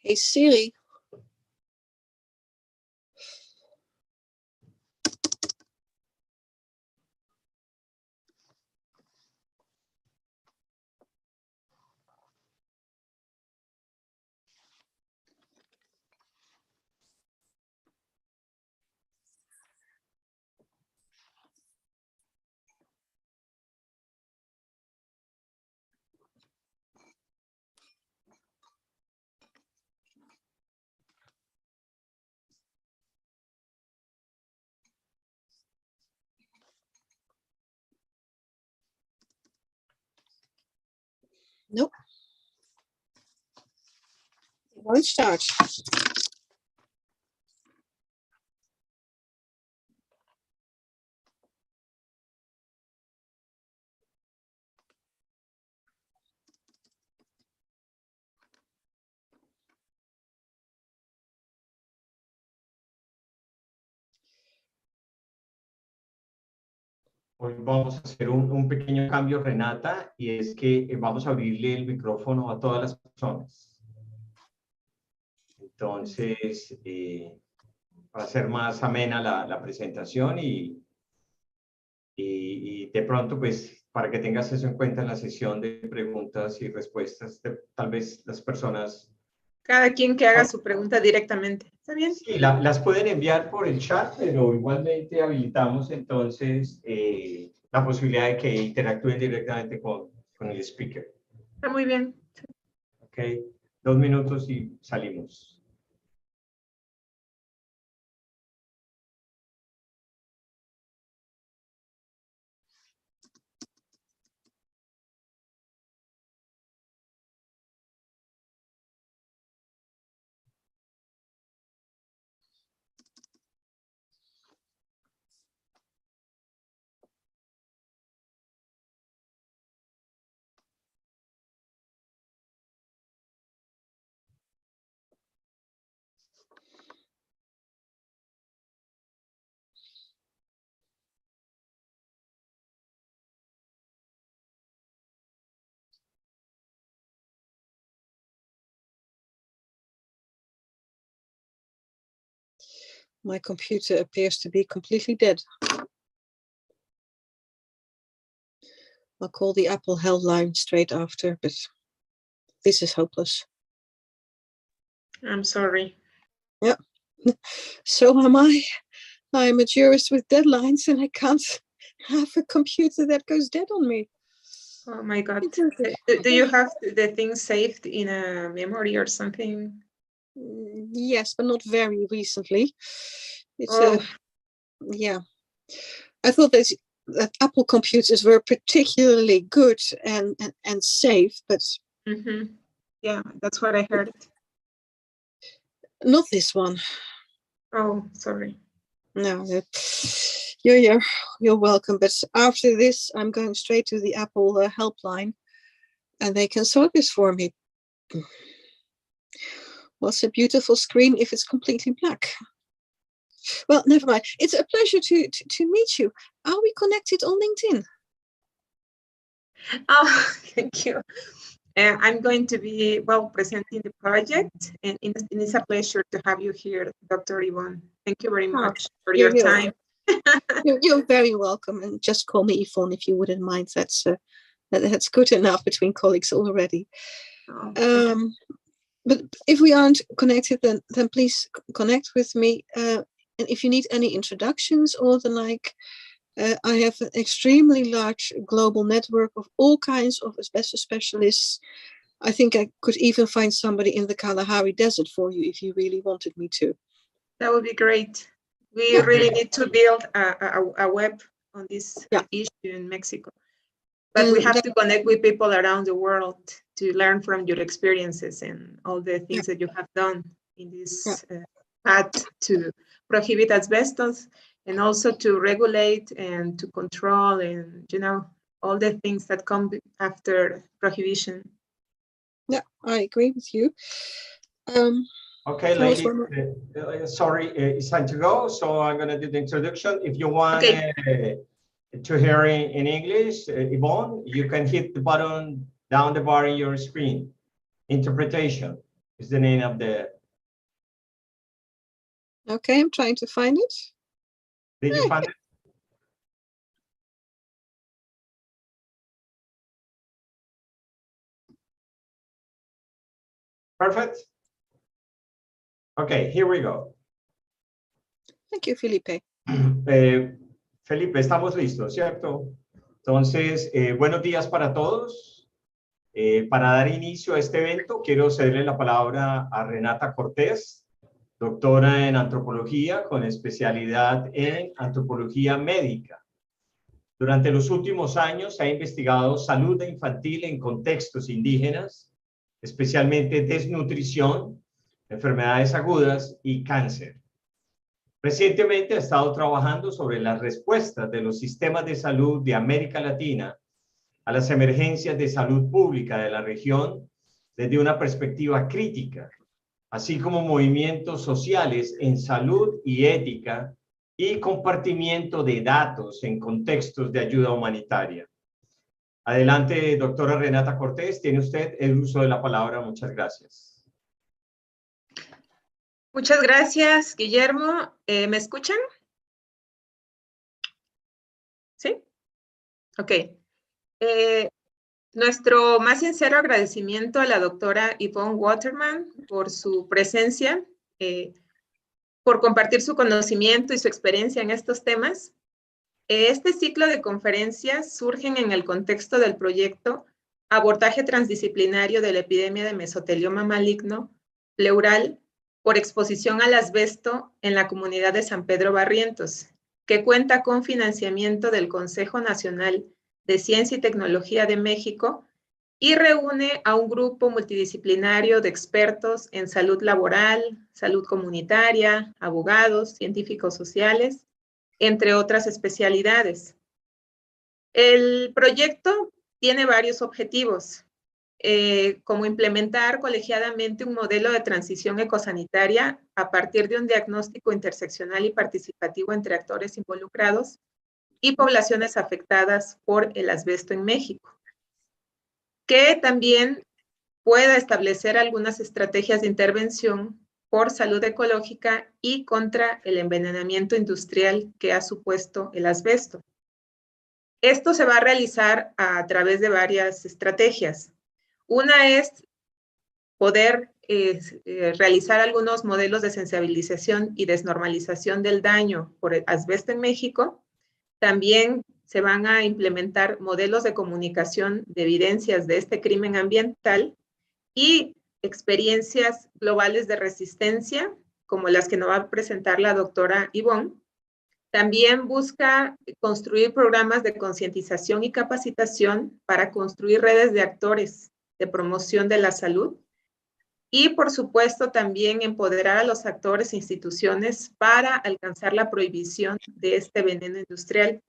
Hey Siri. Nope. It won't start. Hoy vamos a hacer un pequeño cambio, Renata, y es que vamos a abrirle el micrófono a todas las personas. Entonces, va a ser más amena la presentación y de pronto, pues, para que tengas eso en cuenta en la sesión de preguntas y respuestas, tal vez las personas... Cada quien que haga su pregunta directamente. ¿Está bien? Sí, las pueden enviar por el chat, pero igualmente habilitamos entonces la posibilidad de que interactúen directamente con el speaker. Está muy bien. Ok, 2 minutos y salimos. My computer appears to be completely dead. I'll call the Apple helpline straight after, but this is hopeless. I'm sorry. Yeah, so am I. I'm a jurist with deadlines and I can't have a computer that goes dead on me. Oh my God. Do you have the thing saved in a memory or something? Yes, but not very recently. It's yeah. I thought that Apple computers were particularly good and safe, but yeah, that's what I heard. Not this one. Oh, sorry. No, you're welcome. But after this, I'm going straight to the Apple helpline, and they can sort this for me. What's a beautiful screen if it's completely black? Well, never mind. It's a pleasure to meet you. Are we connected on LinkedIn? Oh, thank you. I'm going to be, presenting the project, and it's a pleasure to have you here, Dr. Yvonne. Thank you very much for your time. You're very welcome, and just call me Yvonne if you wouldn't mind. That's good enough between colleagues already. But if we aren't connected, then please connect with me. And if you need any introductions or the like, I have an extremely large global network of all kinds of asbestos specialists. I think I could even find somebody in the Kalahari Desert for you if you really wanted me to. That would be great. We really need to build a web on this issue in Mexico. But we have to connect with people around the world to learn from your experiences and all the things that you have done in this path to prohibit asbestos, and also to regulate and to control, and all the things that come after prohibition. Yeah, I agree with you. Okay, ladies, sorry, it's time to go, so I'm going to do the introduction. If you want to hear in English, Yvonne, you can hit the button down the bar in your screen. Interpretation. Is the name of the... Okay, I'm trying to find it. Did you find it? Perfect. Okay, here we go. Thank you, Felipe. Felipe, estamos listos, ¿cierto? Entonces, buenos días para todos. Para dar inicio a este evento, quiero cederle la palabra a Renata Cortés, doctora en antropología con especialidad en antropología médica. Durante los últimos años ha investigado salud infantil en contextos indígenas, especialmente desnutrición, enfermedades agudas y cáncer. Recientemente ha estado trabajando sobre las respuestas de los sistemas de salud de América Latina a las emergencias de salud pública de la región desde una perspectiva crítica, así como movimientos sociales en salud y ética y compartimiento de datos en contextos de ayuda humanitaria. Adelante, doctora Renata Cortés, tiene usted el uso de la palabra. Muchas gracias. Muchas gracias, Guillermo. ¿Me escuchan? ¿Sí? Ok. Nuestro más sincero agradecimiento a la doctora Yvonne Waterman por su presencia, por compartir su conocimiento y su experiencia en estos temas. Este ciclo de conferencias surgen en el contexto del proyecto Abordaje Transdisciplinario de la Epidemia de Mesotelioma Maligno Pleural por exposición al asbesto en la comunidad de San Pedro Barrientos, que cuenta con financiamiento del Consejo Nacional de Ciencia y Tecnología de México y reúne a un grupo multidisciplinario de expertos en salud laboral, salud comunitaria, abogados, científicos sociales, entre otras especialidades. El proyecto tiene varios objetivos, como implementar colegiadamente un modelo de transición ecosanitaria a partir de un diagnóstico interseccional y participativo entre actores involucrados y poblaciones afectadas por el asbesto en México, que también pueda establecer algunas estrategias de intervención por salud ecológica y contra el envenenamiento industrial que ha supuesto el asbesto. Esto se va a realizar a través de varias estrategias. Una es poder realizar algunos modelos de sensibilización y desnormalización del daño por el asbesto en México. También se van a implementar modelos de comunicación de evidencias de este crimen ambiental y experiencias globales de resistencia, como las que nos va a presentar la doctora Yvonne. También busca construir programas de concientización y capacitación para construir redes de actores de promoción de la salud. Y, por supuesto, también empoderar a los actores e instituciones para alcanzar la prohibición de este veneno industrial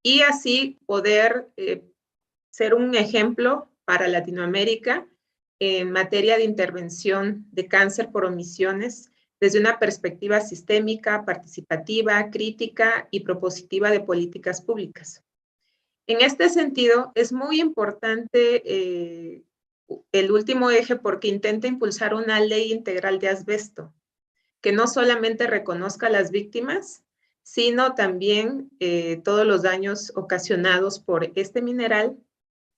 y así poder ser un ejemplo para Latinoamérica en materia de intervención de cáncer por omisiones desde una perspectiva sistémica, participativa, crítica y propositiva de políticas públicas. En este sentido, es muy importante el último eje porque intenta impulsar una ley integral de asbesto, que no solamente reconozca a las víctimas, sino también todos los daños ocasionados por este mineral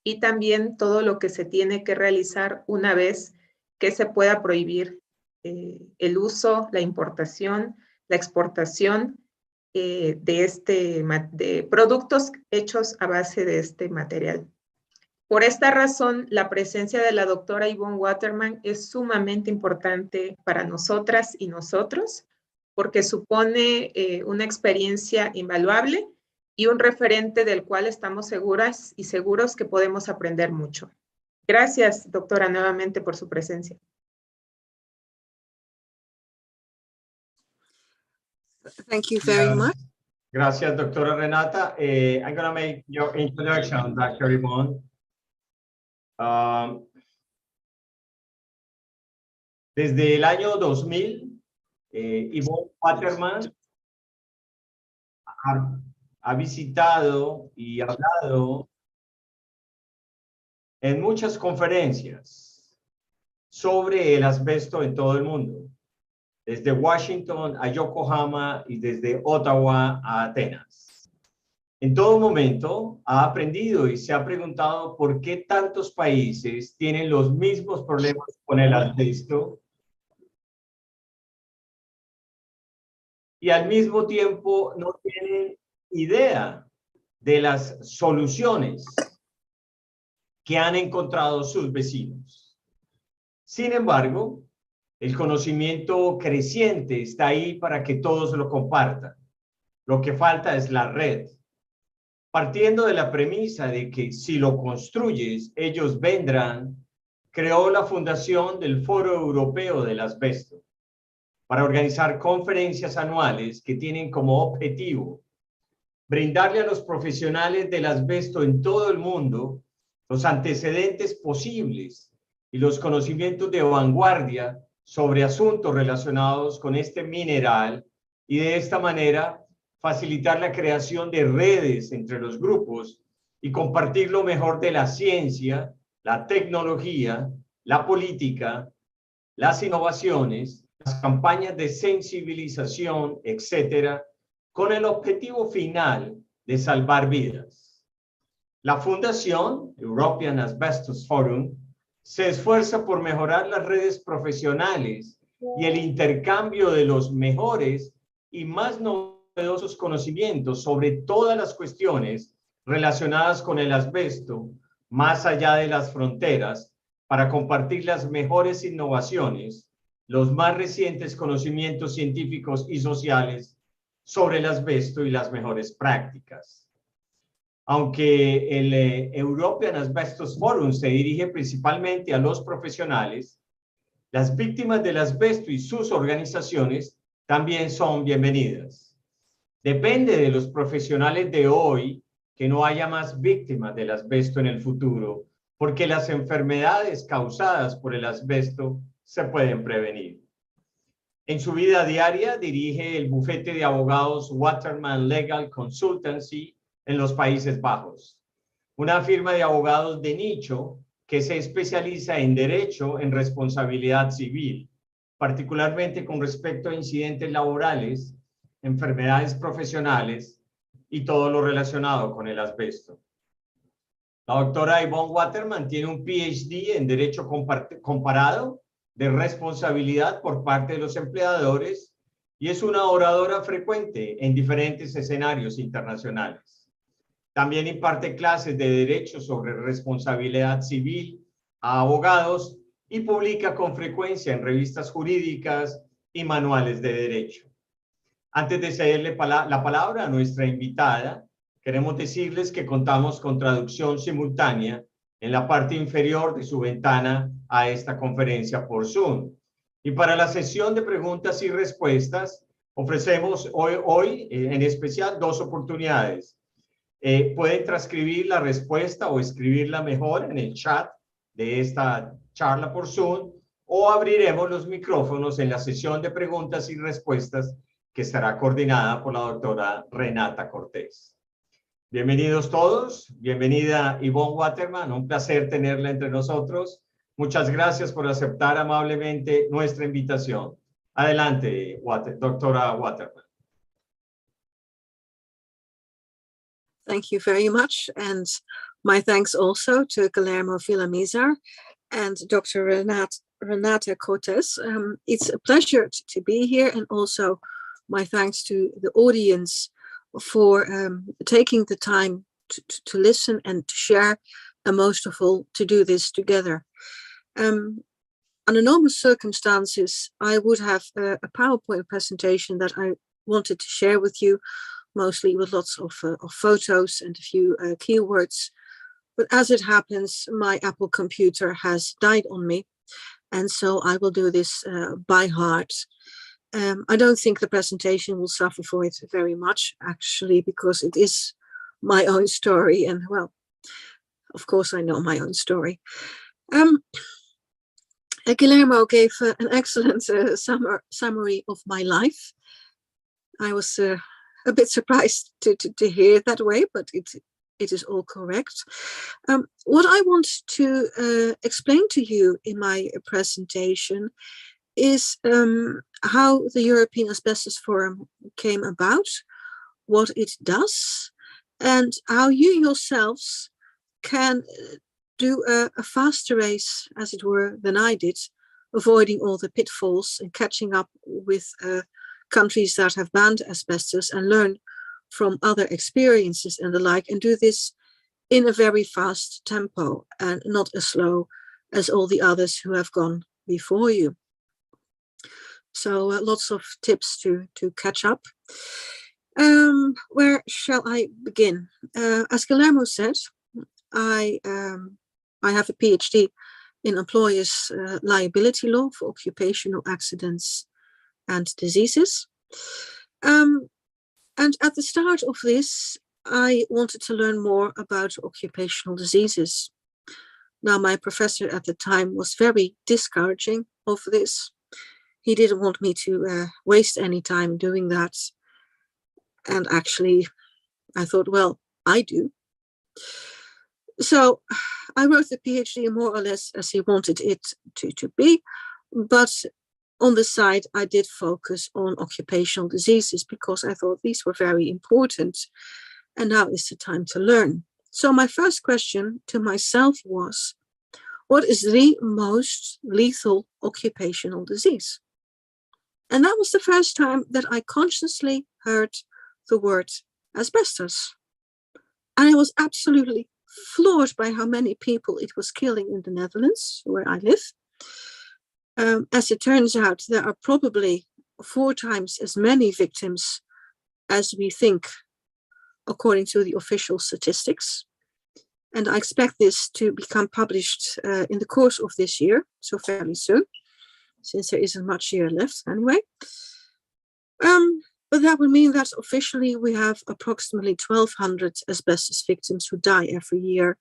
y también todo lo que se tiene que realizar una vez que se pueda prohibir el uso, la importación, la exportación de productos hechos a base de este material. Por esta razón, la presencia de la doctora Yvonne Waterman es sumamente importante para nosotras y nosotros, porque supone una experiencia invaluable y un referente del cual estamos seguras y seguros que podemos aprender mucho. Gracias, doctora, nuevamente por su presencia. Thank you very much. Gracias, doctora Renata. I'm going to make your introduction, Dr. Yvonne. Desde el año 2000, Yvonne Waterman ha visitado y hablado en muchas conferencias sobre el asbesto en todo el mundo, desde Washington a Yokohama y desde Ottawa a Atenas. En todo momento ha aprendido y se ha preguntado por qué tantos países tienen los mismos problemas con el asbesto y al mismo tiempo no tienen idea de las soluciones que han encontrado sus vecinos. Sin embargo, el conocimiento creciente está ahí para que todos lo compartan. Lo que falta es la red. Partiendo de la premisa de que si lo construyes, ellos vendrán, creó la fundación del Foro Europeo del Asbesto para organizar conferencias anuales que tienen como objetivo brindarle a los profesionales del asbesto en todo el mundo los antecedentes posibles y los conocimientos de vanguardia sobre asuntos relacionados con este mineral y de esta manera facilitar la creación de redes entre los grupos y compartir lo mejor de la ciencia, la tecnología, la política, las innovaciones, las campañas de sensibilización, etcétera, con el objetivo final de salvar vidas. La Fundación European Asbestos Forum se esfuerza por mejorar las redes profesionales y el intercambio de los mejores y más novedosos conocimientos sobre todas las cuestiones relacionadas con el asbesto, más allá de las fronteras, para compartir las mejores innovaciones, los más recientes conocimientos científicos y sociales sobre el asbesto y las mejores prácticas. Aunque el European Asbestos Forum se dirige principalmente a los profesionales, las víctimas del asbesto y sus organizaciones también son bienvenidas. Depende de los profesionales de hoy que no haya más víctimas del asbesto en el futuro, porque las enfermedades causadas por el asbesto se pueden prevenir. En su vida diaria dirige el bufete de abogados Waterman Legal Consultancy en los Países Bajos, una firma de abogados de nicho que se especializa en derecho en responsabilidad civil, particularmente con respecto a incidentes laborales, enfermedades profesionales y todo lo relacionado con el asbesto. La doctora Yvonne Waterman tiene un PhD en Derecho Comparado de Responsabilidad por parte de los empleadores y es una oradora frecuente en diferentes escenarios internacionales. También imparte clases de Derecho sobre Responsabilidad Civil a abogados y publica con frecuencia en revistas jurídicas y manuales de derecho. Antes de cederle la palabra a nuestra invitada, queremos decirles que contamos con traducción simultánea en la parte inferior de su ventana a esta conferencia por Zoom. Y para la sesión de preguntas y respuestas, ofrecemos hoy en especial dos oportunidades. Pueden transcribir la respuesta o escribirla mejor en el chat de esta charla por Zoom, o abriremos los micrófonos en la sesión de preguntas y respuestas que estará coordinada por la doctora Renata Cortés. Bienvenidos todos, bienvenida Yvonne Waterman, un placer tenerla entre nosotros. Muchas gracias por aceptar amablemente nuestra invitación. Adelante, doctora Waterman. Thank you very much, and my thanks also to Guillermo Villamizar and Dr. Renata Cortés. It's a pleasure to be here, and also my thanks to the audience for taking the time to listen and to share, and most of all, to do this together. Under normal circumstances, I would have a PowerPoint presentation that I wanted to share with you, mostly with lots of photos and a few keywords. But as it happens, my Apple computer has died on me, and so I will do this by heart. I don't think the presentation will suffer for it very much, actually, because it is my own story. And, well, of course, I know my own story. Guillermo gave an excellent summary of my life. I was a bit surprised to hear it that way, but it is all correct. What I want to explain to you in my presentation is how the European Asbestos Forum came about, what it does, and how you yourselves can do a faster race, as it were, than I did, avoiding all the pitfalls and catching up with countries that have banned asbestos, and learn from other experiences and the like, and do this in a very fast tempo and not as slow as all the others who have gone before you. So lots of tips to catch up. Where shall I begin? As Guillermo said, I have a PhD in employers' liability law for occupational accidents and diseases. And at the start of this, I wanted to learn more about occupational diseases. Now, my professor at the time was very discouraging of this. He didn't want me to waste any time doing that. And actually, I thought, well, I do. So I wrote the PhD more or less as he wanted it to be. But on the side, I did focus on occupational diseases because I thought these were very important. And now is the time to learn. So my first question to myself was, what is the most lethal occupational disease? And that was the first time that I consciously heard the word asbestos. And I was absolutely floored by how many people it was killing in the Netherlands, where I live. As it turns out, there are probably 4 times as many victims as we think, according to the official statistics. And I expect this to become published in the course of this year, so fairly soon, since there isn't much year left anyway. But that would mean that officially we have approximately 1,200 asbestos victims who die every year,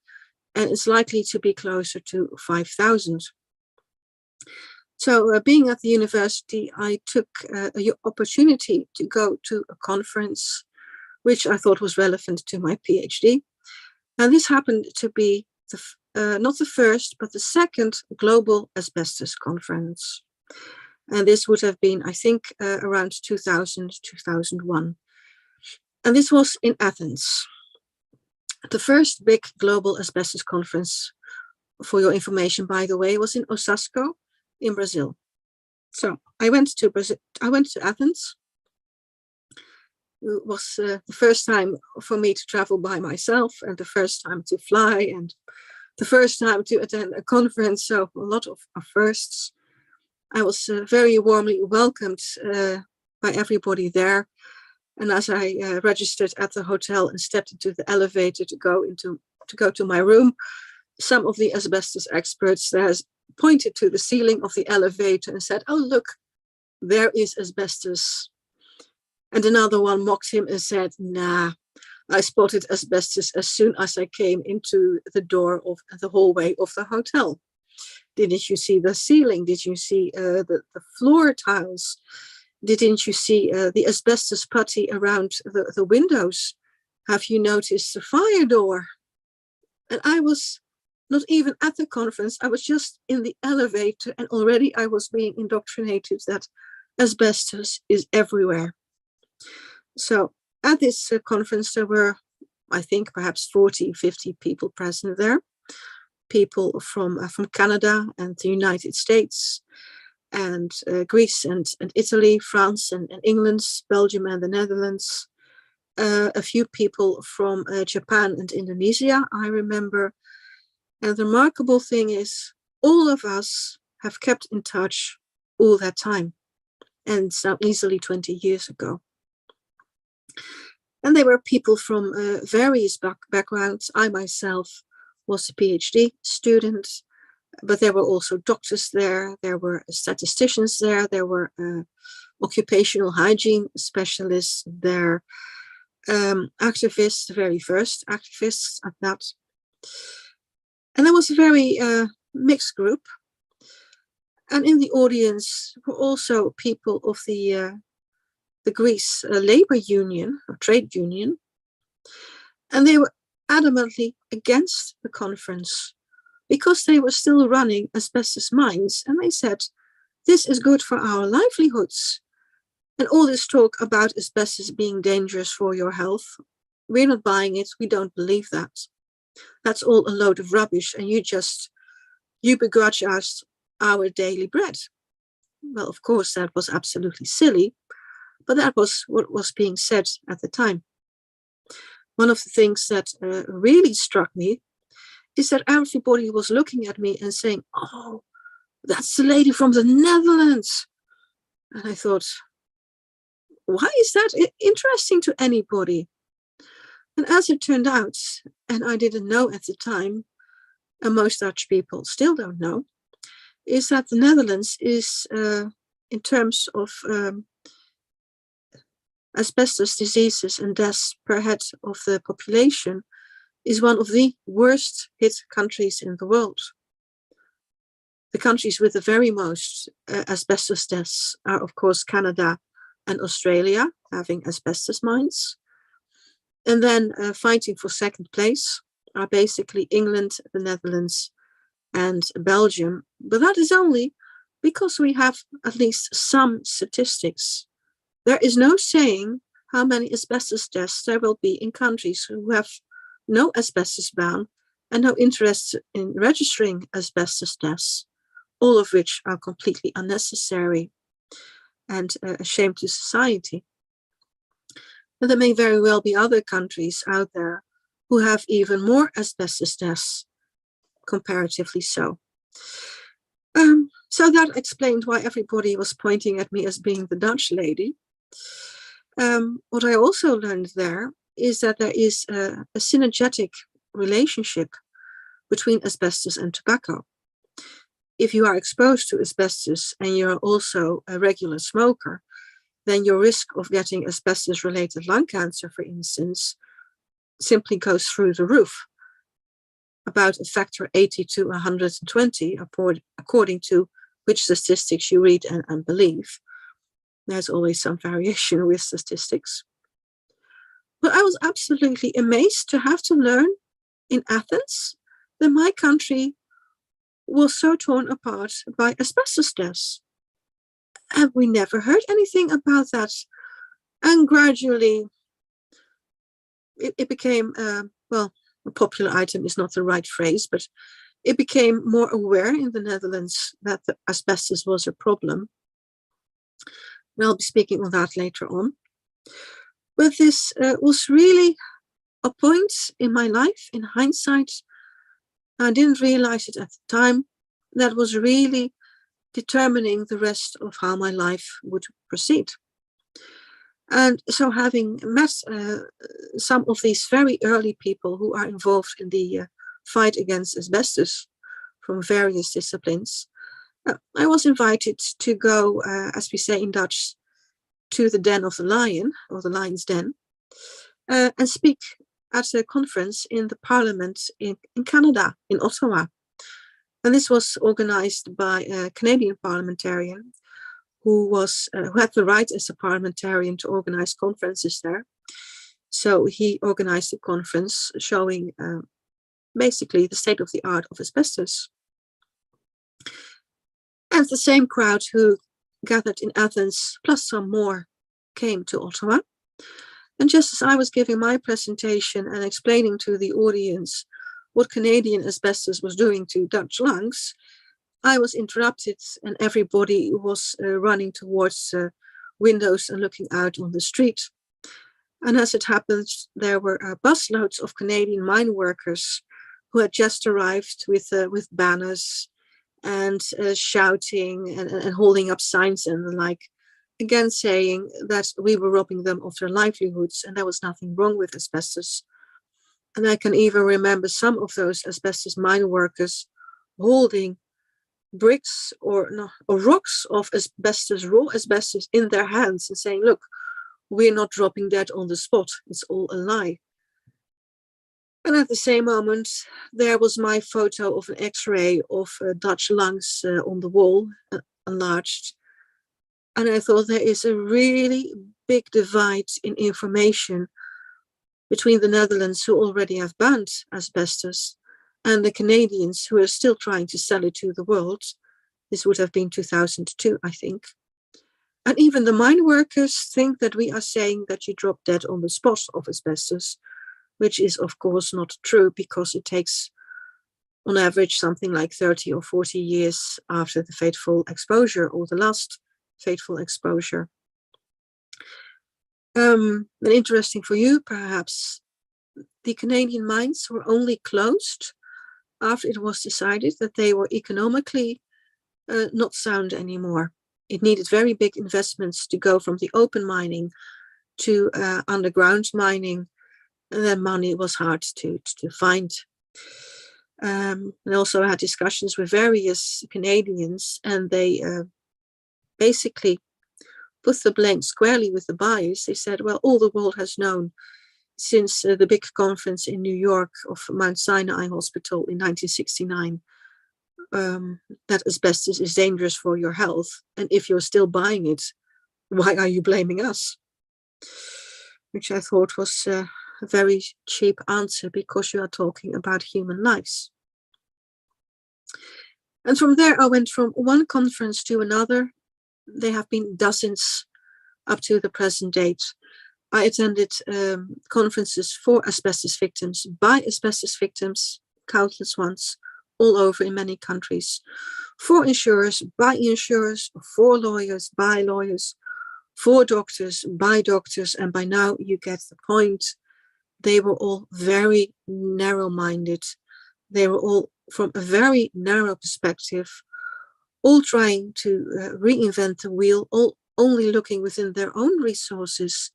and it's likely to be closer to 5,000. So being at the university, I took an opportunity to go to a conference, which I thought was relevant to my PhD. And this happened to be not the first, but the second global asbestos conference. And this would have been, I think, around 2000, 2001. And this was in Athens. The first big global asbestos conference, for your information, by the way, was in Osasco in Brazil. So I went to Brazil. I went to Athens. It was the first time for me to travel by myself, and the first time to fly, and the first time to attend a conference. So a lot of firsts. I was very warmly welcomed by everybody there. And as I registered at the hotel and stepped into the elevator to go to my room, some of the asbestos experts there pointed to the ceiling of the elevator and said, "Oh, look, there is asbestos." And another one mocked him and said, "Nah, I spotted asbestos as soon as I came into the door of the hallway of the hotel. Didn't you see the ceiling? Did you see the floor tiles? Didn't you see the asbestos putty around the windows? Have you noticed the fire door?" And I was not even at the conference. I was just in the elevator, and already I was being indoctrinated that asbestos is everywhere. So at this conference, there were, I think, perhaps 40, 50 people present there. People from Canada and the United States and Greece and Italy, France and England, Belgium and the Netherlands. A few people from Japan and Indonesia, I remember. And the remarkable thing is, all of us have kept in touch all that time. And it's now easily 20 years ago. And they were people from various backgrounds. I myself was a PhD student, but there were also doctors there. There were statisticians there. There were occupational hygiene specialists there. Activists, the very first activists at that. And there was a very mixed group. And in the audience were also people of the Greece labor union or trade union. And they were adamantly against the conference because they were still running asbestos mines, and they said, this is good for our livelihoods. And all this talk about asbestos being dangerous for your health, we're not buying it. We don't believe that. That's all a load of rubbish, and you begrudge us our daily bread. Well, of course, that was absolutely silly, but that was what was being said at the time. One of the things that really struck me is that everybody was looking at me and saying, oh, that's the lady from the Netherlands. And I thought, why is that interesting to anybody? And as it turned out, and I didn't know at the time, and most Dutch people still don't know, is that the Netherlands is, in terms of asbestos diseases and deaths per head of the population, is one of the worst hit countries in the world. The countries with the very most asbestos deaths are, of course, Canada and Australia, having asbestos mines. And then fighting for second place are basically England, the Netherlands, and Belgium. But that is only because we have at least some statistics. There is no saying how many asbestos deaths there will be in countries who have no asbestos ban and no interest in registering asbestos deaths, all of which are completely unnecessary and a shame to society. And there may very well be other countries out there who have even more asbestos deaths, comparatively so. So that explained why everybody was pointing at me as being the Dutch lady. What I also learned there is that there is a synergetic relationship between asbestos and tobacco. If you are exposed to asbestos and you're also a regular smoker, then your risk of getting asbestos-related lung cancer, for instance, simply goes through the roof, about a factor 80 to 120, according to which statistics you read and believe. There's always some variation with statistics. But I was absolutely amazed to have to learn in Athens that my country was so torn apart by asbestos deaths. And we never heard anything about that. And gradually, it became, well, a popular item is not the right phrase, but it became more aware in the Netherlands that the asbestos was a problem. And I'll be speaking on that later on. But this was really a point in my life, in hindsight. I didn't realize it at the time. That was really determining the rest of how my life would proceed. And so having met some of these very early people who are involved in the fight against asbestos from various disciplines, I was invited to go, as we say in Dutch, to the den of the lion, or the lion's den, and speak at a conference in the parliament in Canada, in Ottawa. And this was organized by a Canadian parliamentarian who had the right as a parliamentarian to organize conferences there. So he organized a conference showing basically the state of the art of asbestos. And the same crowd who gathered in Athens, plus some more, came to Ottawa. And just as I was giving my presentation and explaining to the audience what Canadian asbestos was doing to Dutch lungs, I was interrupted and everybody was running towards windows and looking out on the street. And as it happened, there were busloads of Canadian mine workers who had just arrived with banners and shouting and holding up signs and the like, again saying that we were robbing them of their livelihoods and there was nothing wrong with asbestos. And I can even remember some of those asbestos mine workers holding bricks or rocks of asbestos, raw asbestos, in their hands and saying, look, we're not dropping that on the spot. It's all a lie. And at the same moment, there was my photo of an X-ray of Dutch lungs on the wall, enlarged. And I thought there is a really big divide in information between the Netherlands, who already have banned asbestos, and the Canadians, who are still trying to sell it to the world. This would have been 2002, I think. And even the mine workers think that we are saying that you drop dead on the spot of asbestos, which is, of course, not true, because it takes, on average, something like 30 or 40 years after the fateful exposure, or the last fateful exposure. And interesting for you, perhaps, the Canadian mines were only closed after it was decided that they were economically not sound anymore. It needed very big investments to go from the open mining to underground mining, and then money was hard to find. And also had discussions with various Canadians, and they basically put the blame squarely with the buyers. They said, well, all the world has known since the big conference in New York of Mount Sinai Hospital in 1969, that asbestos is dangerous for your health. And if you're still buying it, why are you blaming us? Which I thought was a very cheap answer, because you are talking about human lives. And from there, I went from one conference to another. There have been dozens up to the present date. I attended conferences for asbestos victims, by asbestos victims, countless ones, all over in many countries, for insurers, by insurers, for lawyers, by lawyers, for doctors, by doctors, and by now you get the point. They were all very narrow-minded. They were all from a very narrow perspective, all trying to reinvent the wheel, all only looking within their own resources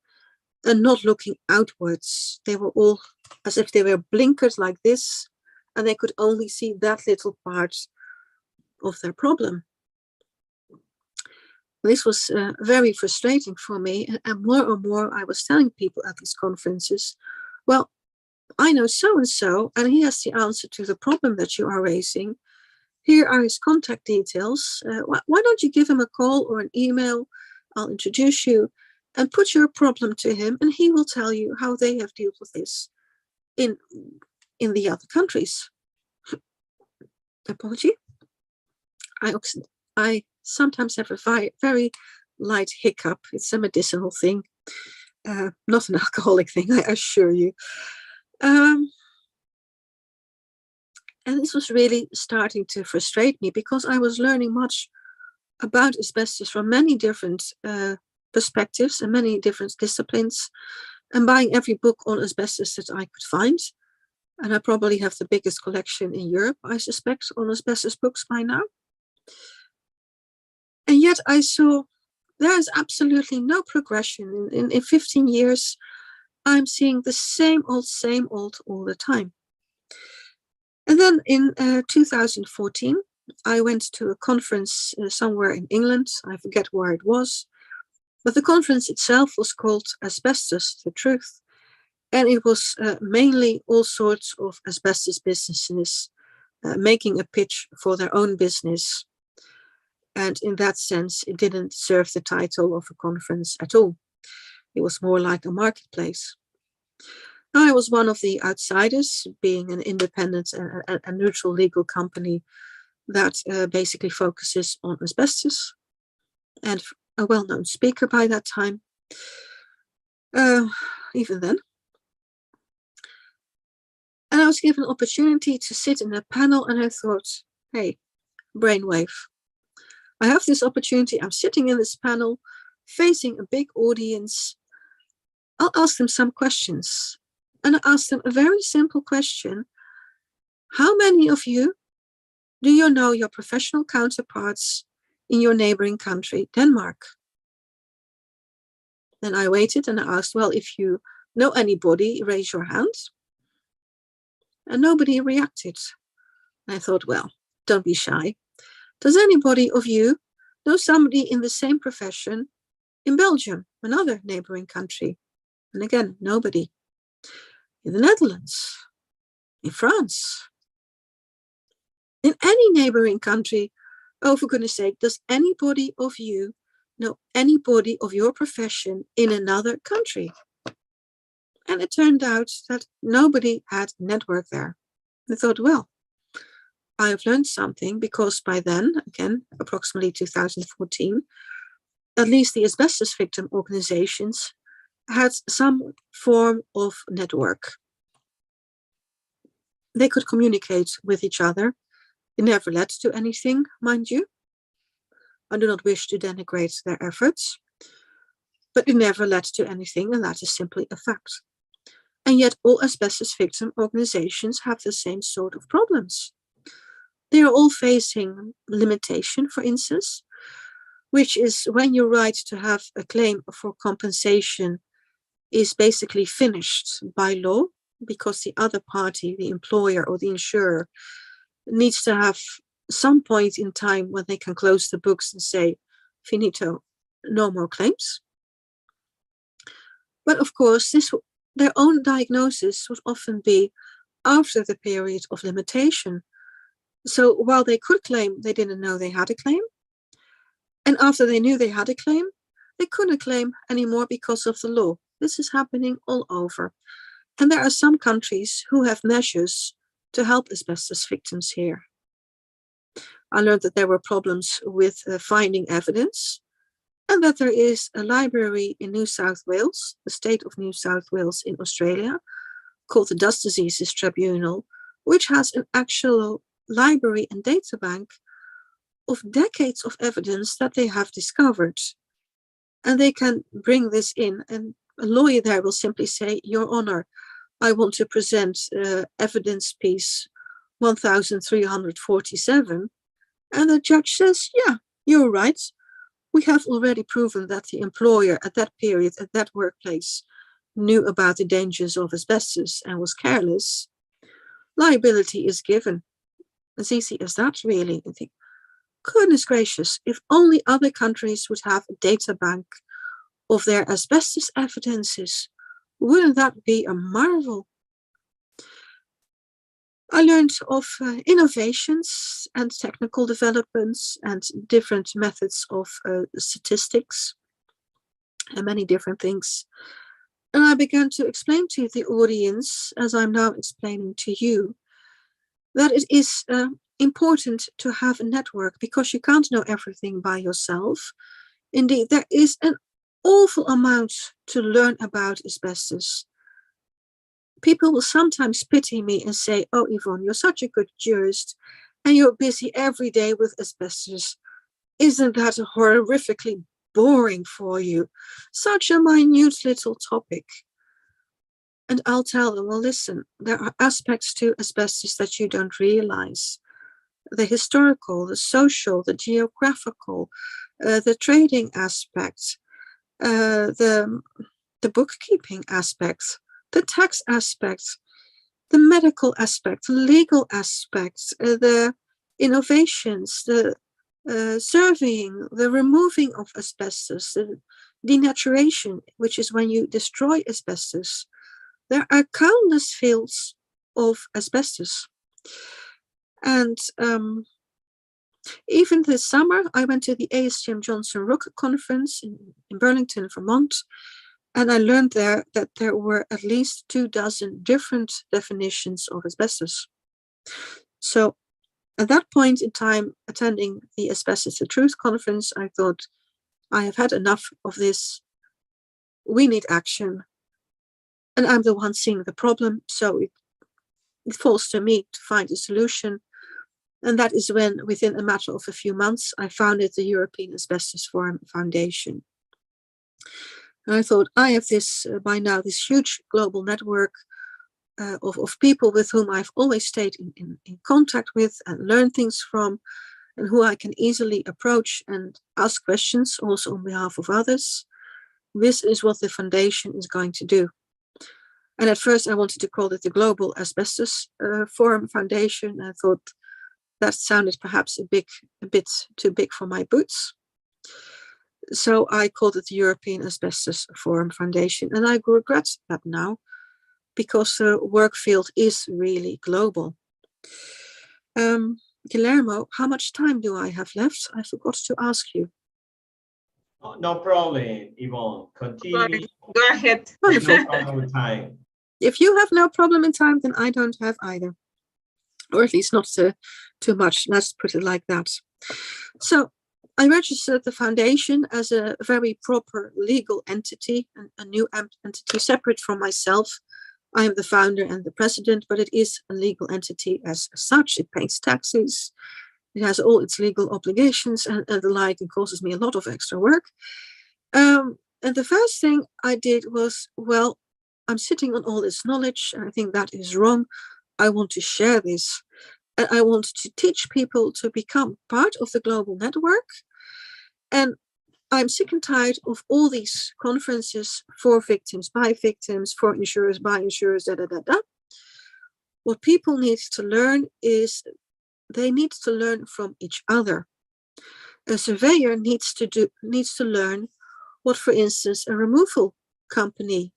and not looking outwards. They were all as if they were blinkered like this, and they could only see that little part of their problem. This was very frustrating for me, and more I was telling people at these conferences, well, I know so-and-so, and he has the answer to the problem that you are raising. Here are his contact details. Why don't you give him a call or an email? I'll introduce you and put your problem to him, and he will tell you how they have dealt with this in the other countries. Apology. I sometimes have a very light hiccup. It's a medicinal thing, not an alcoholic thing, I assure you. And this was really starting to frustrate me, because I was learning much about asbestos from many different perspectives and many different disciplines, and buying every book on asbestos that I could find. And I probably have the biggest collection in Europe, I suspect, on asbestos books by now. And yet I saw there is absolutely no progression. In 15 years, I'm seeing the same old all the time. And then in 2014, I went to a conference somewhere in England. I forget where it was. But the conference itself was called Asbestos, the Truth. And it was mainly all sorts of asbestos businesses making a pitch for their own business. And in that sense, it didn't serve the title of a conference at all. It was more like a marketplace. I was one of the outsiders, being an independent and neutral legal company that basically focuses on asbestos, and a well-known speaker by that time, even then. And I was given an opportunity to sit in a panel, and I thought, hey, brainwave. I have this opportunity. I'm sitting in this panel, facing a big audience. I'll ask them some questions. And I asked them a very simple question. How many of you do you know your professional counterparts in your neighboring country, Denmark? Then I waited and I asked, well, if you know anybody, raise your hand. And nobody reacted. I thought, well, don't be shy. Does anybody of you know somebody in the same profession in Belgium, another neighboring country? And again, nobody. In the Netherlands, in France, in any neighboring country. Oh, for goodness sake, does anybody of you know anybody of your profession in another country? And it turned out that nobody had a network there. I thought, well, I have learned something, because by then, again, approximately 2014, at least the asbestos victim organizations had some form of network. They could communicate with each other. It never led to anything, mind you. I do not wish to denigrate their efforts, but it never led to anything, and that is simply a fact. And yet all asbestos victim organizations have the same sort of problems. They are all facing limitation, for instance, which is when your right to have a claim for compensation is basically finished by law, because the other party, the employer or the insurer, needs to have some point in time when they can close the books and say, finito, no more claims. But of course, their own diagnosis would often be after the period of limitation. So while they could claim, they didn't know they had a claim. And after they knew they had a claim, they couldn't claim anymore because of the law. This is happening all over. And there are some countries who have measures to help asbestos victims here. I learned that there were problems with finding evidence, and that there is a library in New South Wales, the state of New South Wales in Australia, called the Dust Diseases Tribunal, which has an actual library and data bank of decades of evidence that they have discovered. And they can bring this in, and a lawyer there will simply say, Your Honor, I want to present evidence piece 1347. And the judge says, yeah, you're right. We have already proven that the employer at that period, at that workplace, knew about the dangers of asbestos and was careless. Liability is given. As easy as that, really. I think, goodness gracious, if only other countries would have a data bank of their asbestos evidences, wouldn't that be a marvel? I learned of innovations and technical developments and different methods of statistics and many different things. And I began to explain to the audience, as I'm now explaining to you, that it is important to have a network, because you can't know everything by yourself. Indeed, there is an awful amount to learn about asbestos. People will sometimes pity me and say, oh, Yvonne, you're such a good jurist and you're busy every day with asbestos. Isn't that horrifically boring for you? Such a minute little topic. And I'll tell them, well, listen, there are aspects to asbestos that you don't realize. The historical, the social, the geographical, the trading aspects, the bookkeeping aspects, the tax aspects, the medical aspect, the legal aspects, the innovations, the surveying, the removing of asbestos, the denaturation, which is when you destroy asbestos. There are countless fields of asbestos. And even this summer, I went to the ASTM Johnson Rook conference in Burlington, Vermont, and I learned there that there were at least 24 different definitions of asbestos. So at that point in time, attending the Asbestos the Truth conference, I thought, I have had enough of this. We need action. And I'm the one seeing the problem, so it falls to me to find a solution. And that is when, within a matter of a few months, I founded the European Asbestos Forum Foundation. And I thought, I have this, by now, this huge global network of people with whom I've always stayed in contact with and learned things from, and who I can easily approach and ask questions, also on behalf of others. This is what the foundation is going to do. And at first I wanted to call it the Global Asbestos Forum Foundation. I thought that sounded perhaps a bit too big for my boots. So I called it the European Asbestos Forum Foundation. And I regret that now, because the work field is really global. Guillermo, how much time do I have left? I forgot to ask you. No problem, Yvonne. Continue. Go ahead. No problem with time. If you have no problem in time, then I don't have either. Or at least not too much. Let's put it like that. So I registered the foundation as a very proper legal entity, a new entity separate from myself. I am the founder and the president, but it is a legal entity as such. It pays taxes. It has all its legal obligations and the like. It causes me a lot of extra work. And the first thing I did was, well, I'm sitting on all this knowledge, and I think that is wrong. I want to share this. And I want to teach people to become part of the global network. And I'm sick and tired of all these conferences for victims, by victims, for insurers, by insurers, What people need to learn is they need to learn from each other. A surveyor needs to learn what, for instance, a removal company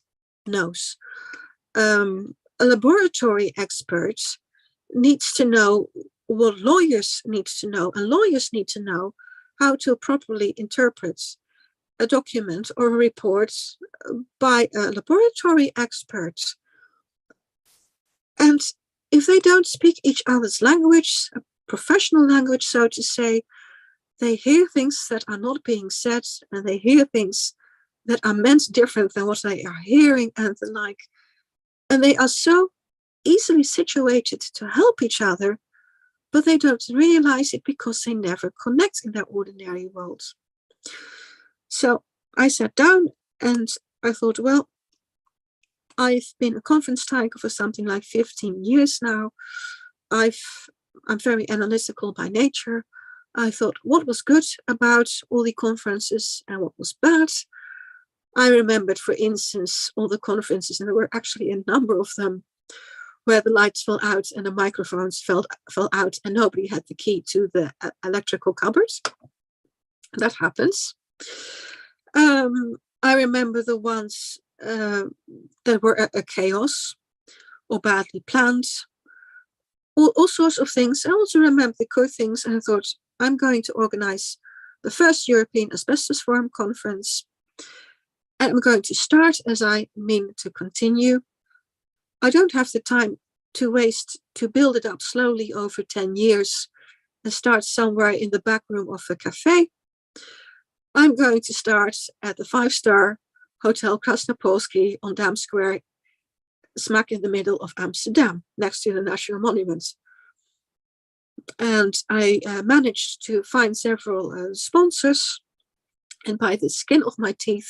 knows. A laboratory expert needs to know what lawyers need to know, and lawyers need to know how to properly interpret a document or a report by a laboratory expert. And if they don't speak each other's language, a professional language, so to say, they hear things that are not being said, and they hear things that are meant different than what they are hearing and the like. And they are so easily situated to help each other, but they don't realize it because they never connect in their ordinary world. So I sat down and I thought, well, I've been a conference tiger for something like 15 years now. I'm very analytical by nature. I thought what was good about all the conferences and what was bad. I remembered, for instance, all the conferences, and there were actually a number of them, where the lights fell out and the microphones fell out and nobody had the key to the electrical cupboard. That happens. I remember the ones that were a chaos or badly planned, all sorts of things. I also remember the good things, and I thought, I'm going to organize the first European Asbestos Forum conference, and I'm going to start as I mean to continue. I don't have the time to waste to build it up slowly over 10 years and start somewhere in the back room of a cafe. I'm going to start at the 5-star Hotel Krasnopolski on Dam Square, smack in the middle of Amsterdam, next to the National Monument. And I managed to find several sponsors, and by the skin of my teeth,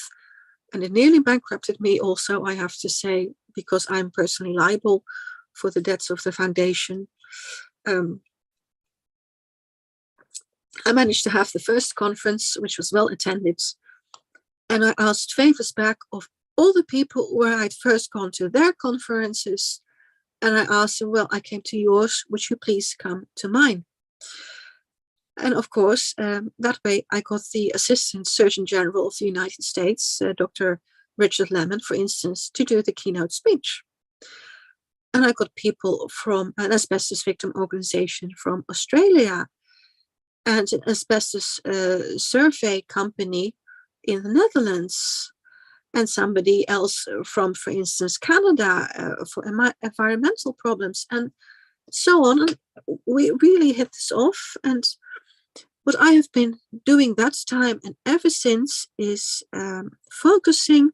and it nearly bankrupted me also, I have to say, because I'm personally liable for the debts of the foundation. I managed to have the first conference, which was well attended. And I asked favors back of all the people where I'd first gone to their conferences. And I asked them, well, I came to yours, would you please come to mine? And of course, that way I got the Assistant Surgeon General of the United States, Dr. Richard Lemon, for instance, to do the keynote speech. And I got people from an asbestos victim organization from Australia and an asbestos survey company in the Netherlands, and somebody else from, for instance, Canada for environmental problems, and so on. And we really hit this off. And what I have been doing that time and ever since is focusing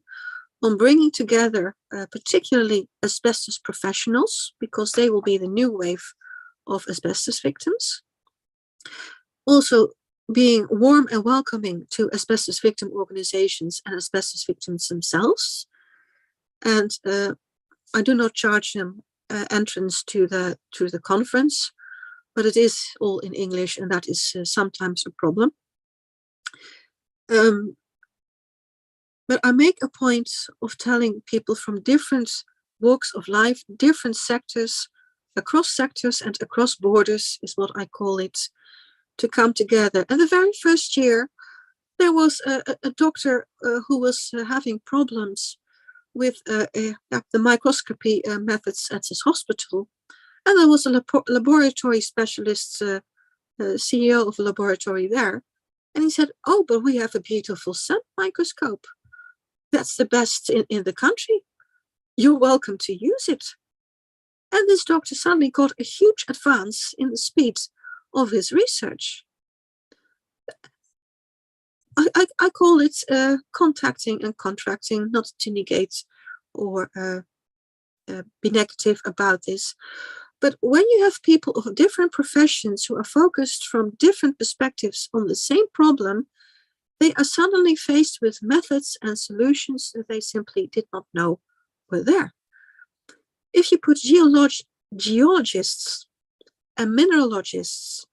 on bringing together particularly asbestos professionals, because they will be the new wave of asbestos victims. Also being warm and welcoming to asbestos victim organizations and asbestos victims themselves. And I do not charge them entrance to the conference, but it is all in English, and that is sometimes a problem. But I make a point of telling people from different walks of life, different sectors, across sectors and across borders is what I call it, to come together. And the very first year, there was a doctor who was having problems with the microscopy methods at his hospital. And there was a laboratory specialist, CEO of a laboratory there. And he said, oh, but we have a beautiful sun microscope. That's the best in the country. you're welcome to use it. And this doctor suddenly got a huge advance in the speed of his research. I call it contacting and contracting, not to negate or be negative about this. But when you have people of different professions who are focused from different perspectives on the same problem, they are suddenly faced with methods and solutions that they simply did not know were there. If you put geologists and mineralogists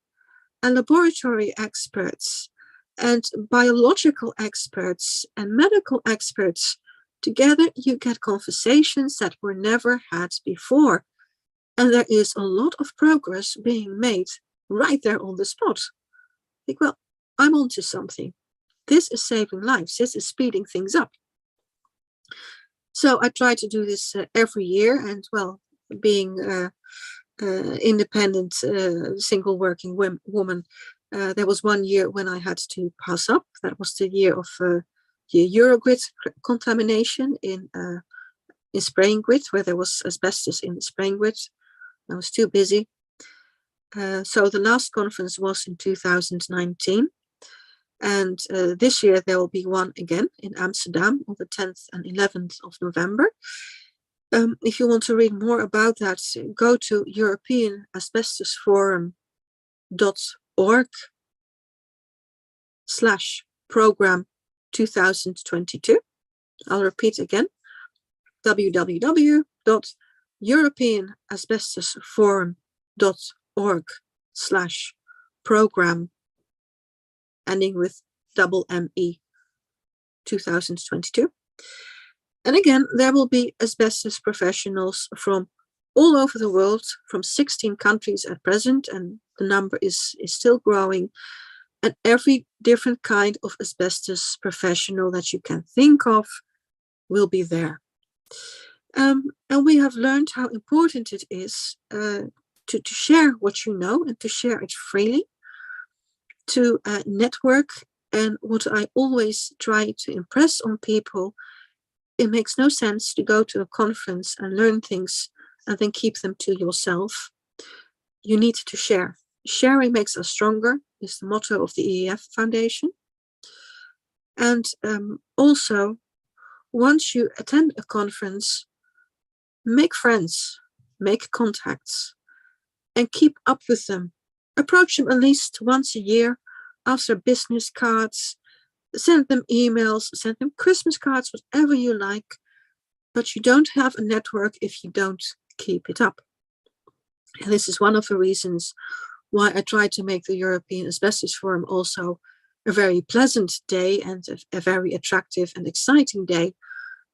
and laboratory experts and biological experts and medical experts together, you get conversations that were never had before. And there is a lot of progress being made right there on the spot. Think, well, I'm onto something. This is saving lives. This is speeding things up. So I try to do this every year. And well, being independent, single working woman, there was one year when I had to pass up. That was the year of the Eurogrid contamination in spraying grid, where there was asbestos in the spraying grid. I was too busy. So the last conference was in 2019. And this year there will be one again in Amsterdam on the 10th and 11th of November. If you want to read more about that, go to europeanasbestosforum.org/program 2022. I'll repeat again, www.europeanasbestosforum.org/program ending with ME 2022. And again, there will be asbestos professionals from all over the world, from 16 countries at present, and the number is still growing. And every different kind of asbestos professional that you can think of will be there. And we have learned how important it is to share what you know and to share it freely, to network. And what I always try to impress on people, it makes no sense to go to a conference and learn things and then keep them to yourself. You need to share. Sharing makes us stronger is the motto of the EEF Foundation. And also, once you attend a conference, make friends, make contacts, and keep up with them. Approach them at least once a year, ask their business cards, send them emails, send them Christmas cards, whatever you like. But you don't have a network if you don't keep it up. And this is one of the reasons why I try to make the European Asbestos Forum also a very pleasant day and a very attractive and exciting day,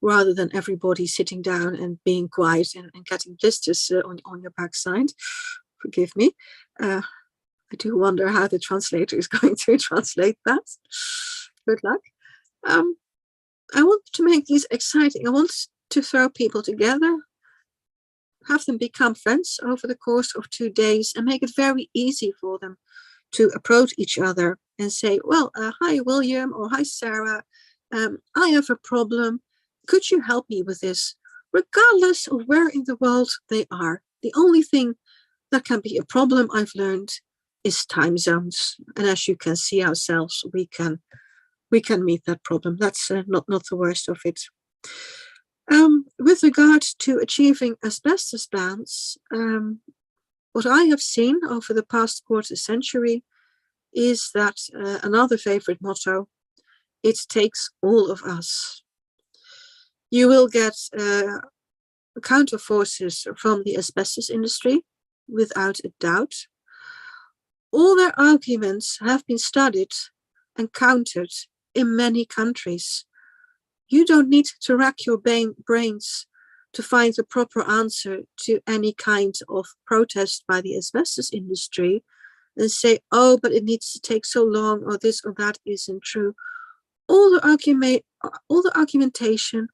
rather than everybody sitting down and being quiet and getting blisters on your backside. Forgive me. I do wonder how the translator is going to translate that. Good luck. I want to make these exciting. I want to throw people together, have them become friends over the course of 2 days, and make it very easy for them to approach each other and say, well, hi, William, or hi, Sarah. I have a problem. Could you help me with this? Regardless of where in the world they are. The only thing that can be a problem, I've learned, is time zones. And as you can see ourselves, we can meet that problem. That's not the worst of it. With regard to achieving asbestos bans, what I have seen over the past quarter century is that another favorite motto, it takes all of us. You will get counter forces from the asbestos industry, without a doubt. All their arguments have been studied and countered in many countries. You don't need to rack your brains to find the proper answer to any kind of protest by the asbestos industry and say, oh, but it needs to take so long, or this or that isn't true. All the argumentation,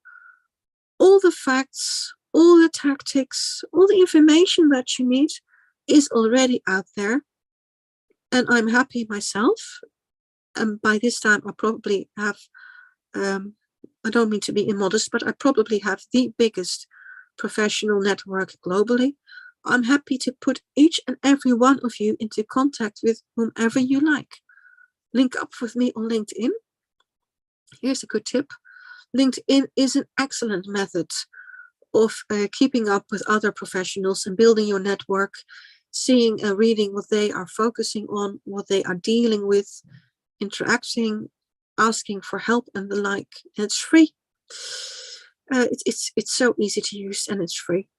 all the facts, all the tactics, all the information that you need is already out there. And I'm happy myself. And by this time, I probably have, I don't mean to be immodest, but I probably have the biggest professional network globally. I'm happy to put each and every one of you into contact with whomever you like. Link up with me on LinkedIn. Here's a good tip. LinkedIn is an excellent method of keeping up with other professionals and building your network, seeing and reading what they are focusing on, what they are dealing with, interacting, asking for help and the like. And it's free. It's so easy to use and it's free.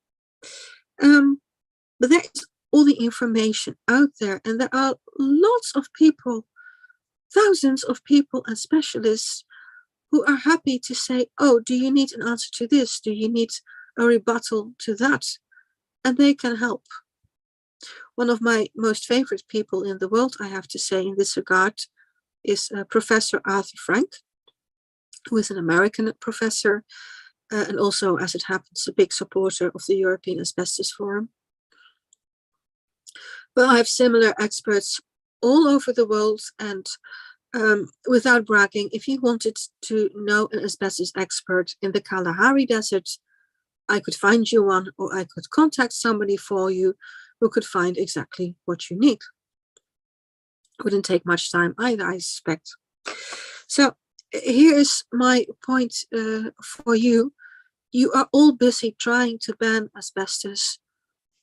But there is all the information out there, and there are lots of people, thousands of people and specialists who are happy to say, oh, do you need an answer to this? Do you need a rebuttal to that? And they can help. One of my most favorite people in the world, I have to say, in this regard, is Professor Arthur Frank, who is an American professor, and also, as it happens, a big supporter of the European Asbestos Forum. But I have similar experts all over the world, and without bragging, if you wanted to know an asbestos expert in the Kalahari Desert, I could find you one, or I could contact somebody for you who could find exactly what you need. It wouldn't take much time either, I suspect. So here is my point for you. You are all busy trying to ban asbestos.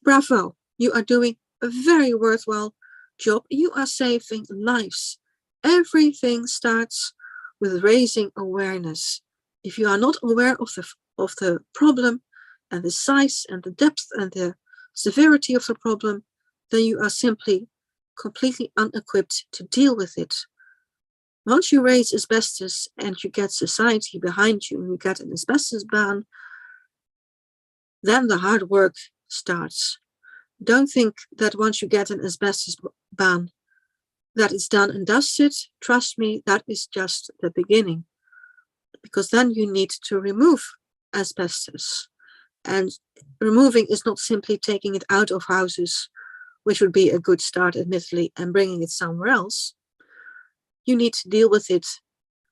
Bravo, you are doing a very worthwhile job. You are saving lives. Everything starts with raising awareness. If you are not aware of the problem and the size and the depth and the severity of the problem, then you are simply completely unequipped to deal with it. Once you raise asbestos and you get society behind you and you get an asbestos ban, then the hard work starts. Don't think that once you get an asbestos ban, that it's done and dusted. Trust me, that is just the beginning. Because then you need to remove asbestos. And removing is not simply taking it out of houses, which would be a good start, admittedly, and bringing it somewhere else. You need to deal with it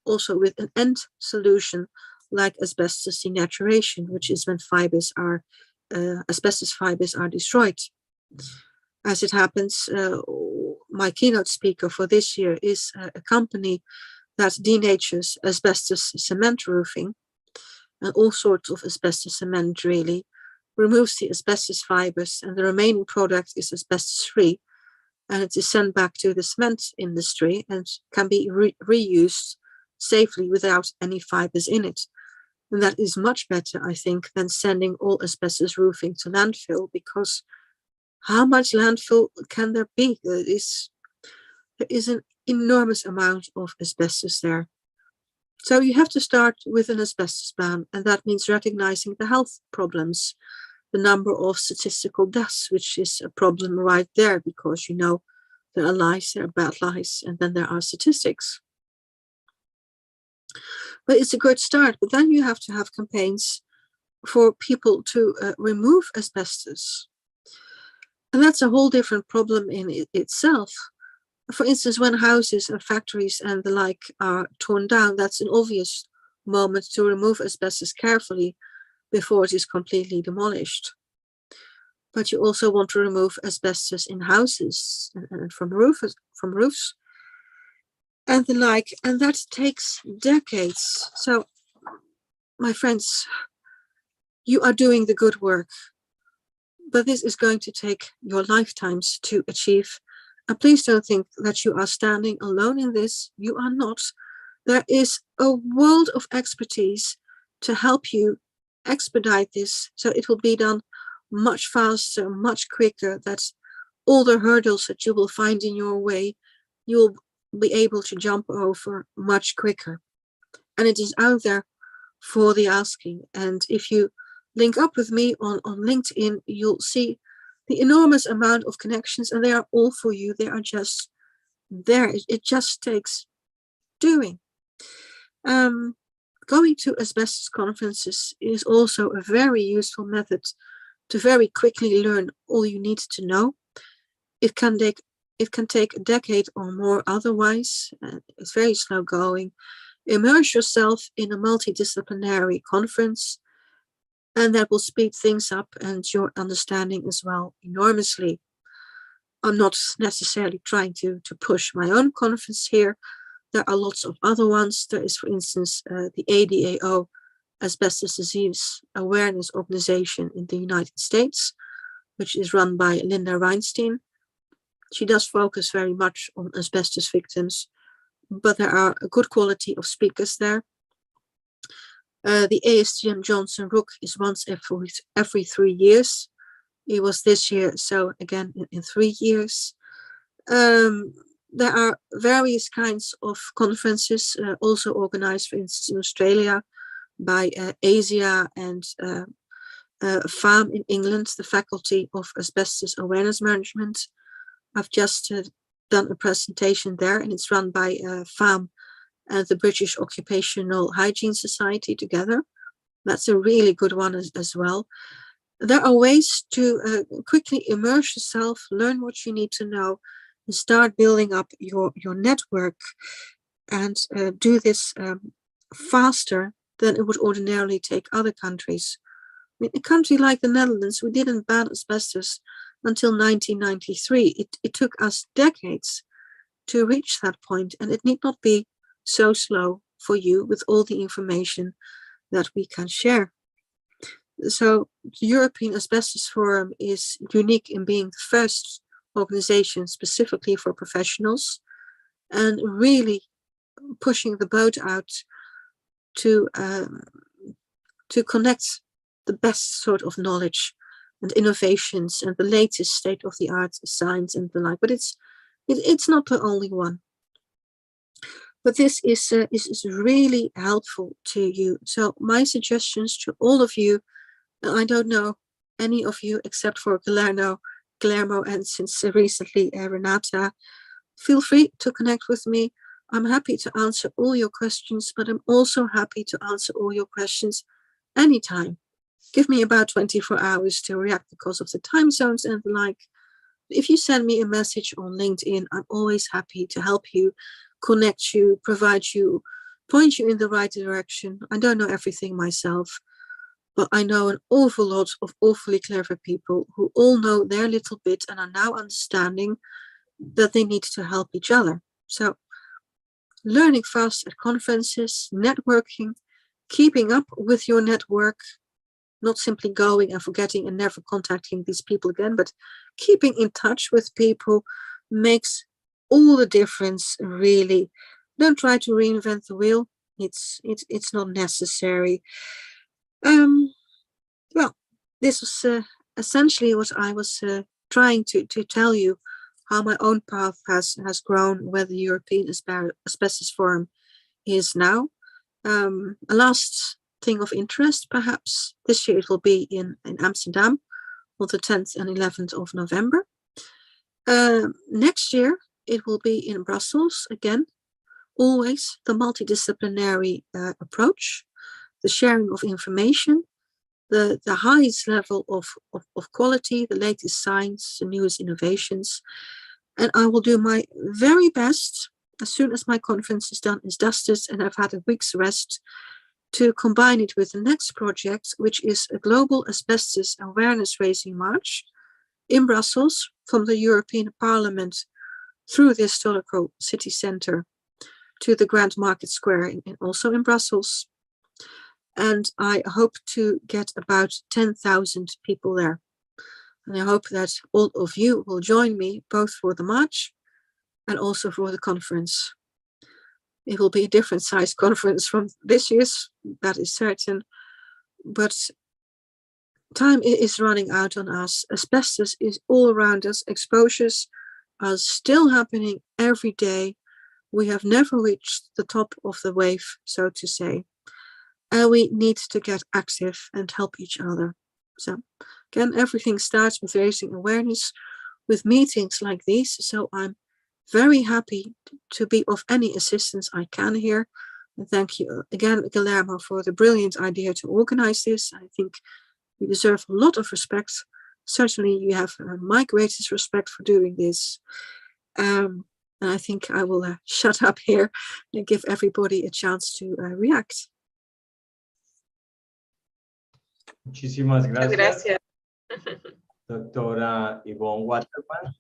also with an end solution like asbestos denaturation, which is when asbestos fibers are destroyed. As it happens, my keynote speaker for this year is a company that denatures asbestos cement roofing and all sorts of asbestos cement, really, removes the asbestos fibers, and the remaining product is asbestos free, and it is sent back to the cement industry and can be reused safely without any fibers in it. And that is much better, I think, than sending all asbestos roofing to landfill, because how much landfill can there be? There is an enormous amount of asbestos there. So you have to start with an asbestos ban, and that means recognizing the health problems, the number of statistical deaths, which is a problem right there, because there are lies, there are bad lies, and then there are statistics. But it's a good start. But then you have to have campaigns for people to remove asbestos. And that's a whole different problem in itself. For instance, when houses and factories and the like are torn down, that's an obvious moment to remove asbestos carefully before it is completely demolished. But you also want to remove asbestos in houses and from roofs and the like, and that takes decades. So, my friends, you are doing the good work, but this is going to take your lifetimes to achieve. And please don't think that you are standing alone in this. You are not. There is a world of expertise to help you expedite this, so it will be done much faster, much quicker. That's all the hurdles that you will find in your way, you will be able to jump over much quicker. And it is out there for the asking. And if you link up with me on LinkedIn, you'll see the enormous amount of connections, and they are all for you. They are just there. It just takes doing. Going to asbestos conferences is also a very useful method to very quickly learn all you need to know. It can take a decade or more otherwise. It's very slow going. Immerse yourself in a multidisciplinary conference. And that will speed things up and your understanding as well enormously. I'm not necessarily trying to push my own conference here. There are lots of other ones. There is, for instance, the ADAO, Asbestos Disease Awareness Organization in the United States, which is run by Linda Reinstein. She does focus very much on asbestos victims, but there are a good quality of speakers there. The ASTM Johnson Rook is once every 3 years. It was this year, so again in 3 years. There are various kinds of conferences also organized, for instance, in Australia by ASIA and FAM in England, the Faculty of Asbestos Awareness Management. I've just done a presentation there, and it's run by FAM and the British Occupational Hygiene Society together. That's a really good one as well. There are ways to quickly immerse yourself, learn what you need to know, and start building up your network, and do this faster than it would ordinarily take other countries. I mean, a country like the Netherlands, we didn't ban asbestos until 1993. It took us decades to reach that point, and it need not be so slow for you with all the information that we can share. So the European Asbestos Forum is unique in being the first organization specifically for professionals, and really pushing the boat out to connect the best sort of knowledge and innovations and the latest state-of-the-art science and the like. But it's not the only one. But this is really helpful to you. So my suggestions to all of you, I don't know any of you except for Guillermo, and since recently Renata, feel free to connect with me. I'm happy to answer all your questions, but I'm also happy to answer all your questions anytime. Give me about 24 hours to react because of the time zones and the like. If you send me a message on LinkedIn, I'm always happy to help you, connect you, provide you, point you in the right direction. I don't know everything myself, but I know an awful lot of awfully clever people who all know their little bit and are now understanding that they need to help each other. So learning fast at conferences, networking, keeping up with your network, not simply going and forgetting and never contacting these people again, but keeping in touch with people makes all the difference, really. Don't try to reinvent the wheel. It's not necessary. Well, this was essentially what I was trying to tell you, how my own path has grown, where the European Asbestos Forum is now. A last thing of interest, perhaps, this year it will be in Amsterdam on the 10th and 11th of November. Next year it will be in Brussels again. Always the multidisciplinary approach, the sharing of information, the highest level of quality, the latest science, the newest innovations. And I will do my very best as soon as my conference is dusted and I've had a week's rest, to combine it with the next project, which is a global asbestos awareness raising march in Brussels from the European Parliament through the historical city centre to the Grand Market Square, also in Brussels. And I hope to get about 10,000 people there. And I hope that all of you will join me both for the march and also for the conference. It will be a different size conference from this year's, that is certain. But time is running out on us. Asbestos is all around us. Exposures are still happening every day. We have never reached the top of the wave, so to say. And we need to get active and help each other. So again, everything starts with raising awareness, with meetings like these. So I'm very happy to be of any assistance I can here. And thank you again, Guillermo, for the brilliant idea to organize this. I think you deserve a lot of respect. Certainly you have my greatest respect for doing this. And I think I will shut up here and give everybody a chance to react. Muchísimas Muchas gracias, gracias. doctora Yvonne Waterman,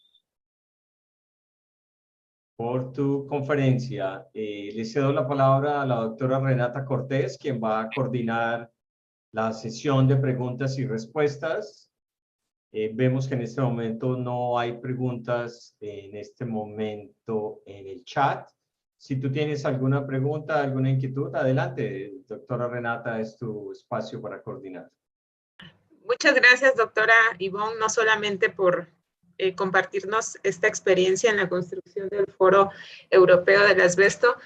por tu conferencia. Le cedo la palabra a la doctora Renata Cortés, quien va a coordinar la sesión de preguntas y respuestas. Vemos que en este momento no hay preguntas en este momento en el chat. Si tú tienes alguna pregunta, alguna inquietud, adelante, doctora Renata, es tu espacio para coordinar. Muchas gracias, doctora Yvonne, no solamente por compartirnos esta experiencia en la construcción del Foro Europeo del Asbesto,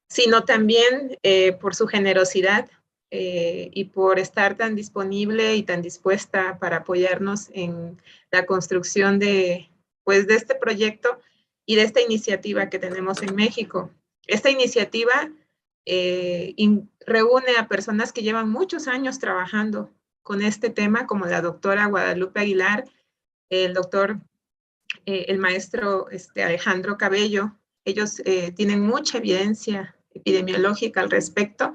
sino también por su generosidad y por estar tan disponible y tan dispuesta para apoyarnos en la construcción de este proyecto y de esta iniciativa que tenemos en México. Esta iniciativa reúne a personas que llevan muchos años trabajando con este tema, como la doctora Guadalupe Aguilar, el doctor, el maestro Alejandro Cabello. Ellos tienen mucha evidencia epidemiológica al respecto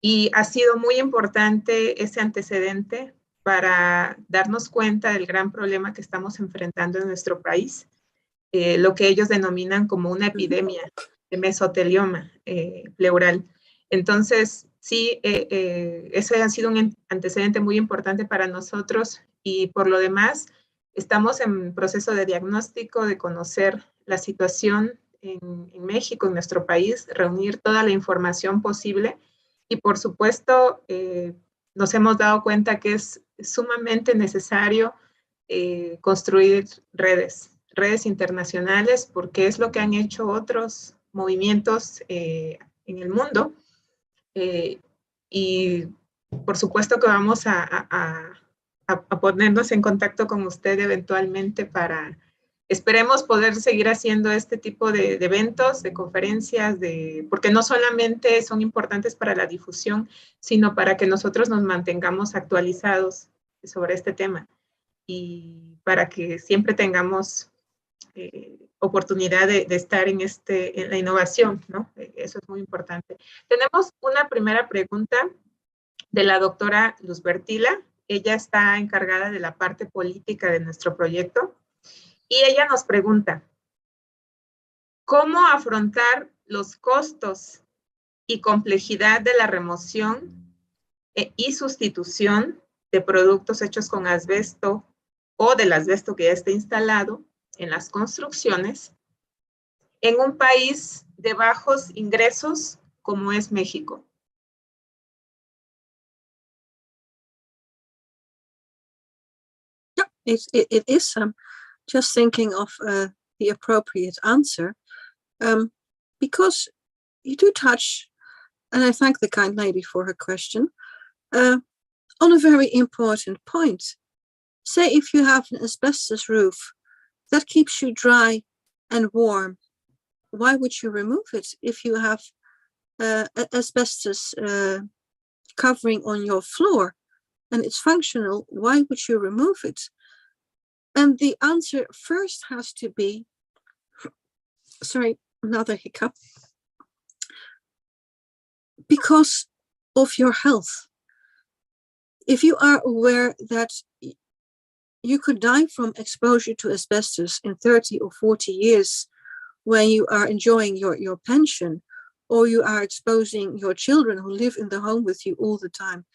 y ha sido muy importante ese antecedente para darnos cuenta del gran problema que estamos enfrentando en nuestro país, lo que ellos denominan como una epidemia de mesotelioma pleural. Entonces, sí, ese ha sido un antecedente muy importante para nosotros y por lo demás, estamos en proceso de diagnóstico, de conocer la situación en México, en nuestro país, reunir toda la información posible y por supuesto nos hemos dado cuenta que es sumamente necesario construir redes internacionales, porque es lo que han hecho otros movimientos en el mundo. Y por supuesto que vamos a ponernos en contacto con usted eventualmente para, esperemos poder seguir haciendo este tipo de eventos, de conferencias, porque no solamente son importantes para la difusión, sino para que nosotros nos mantengamos actualizados sobre este tema y para que siempre tengamos oportunidad de estar en la innovación, ¿no? Eso es muy importante. Tenemos una primera pregunta de la doctora Luz Bertila. Ella está encargada de la parte política de nuestro proyecto y ella nos pregunta, ¿cómo afrontar los costos y complejidad de la remoción y sustitución de productos hechos con asbesto o del asbesto que ya está instalado en las construcciones en un país de bajos ingresos como es México? It is just thinking of the appropriate answer, because you do touch, and I thank the kind lady for her question, on a very important point. Say if you have an asbestos roof that keeps you dry and warm, why would you remove it? If you have asbestos covering on your floor and it's functional, why would you remove it? And the answer first has to be, sorry, another hiccup, because of your health. If you are aware that you could die from exposure to asbestos in 30 or 40 years when you are enjoying your pension, or you are exposing your children who live in the home with you all the time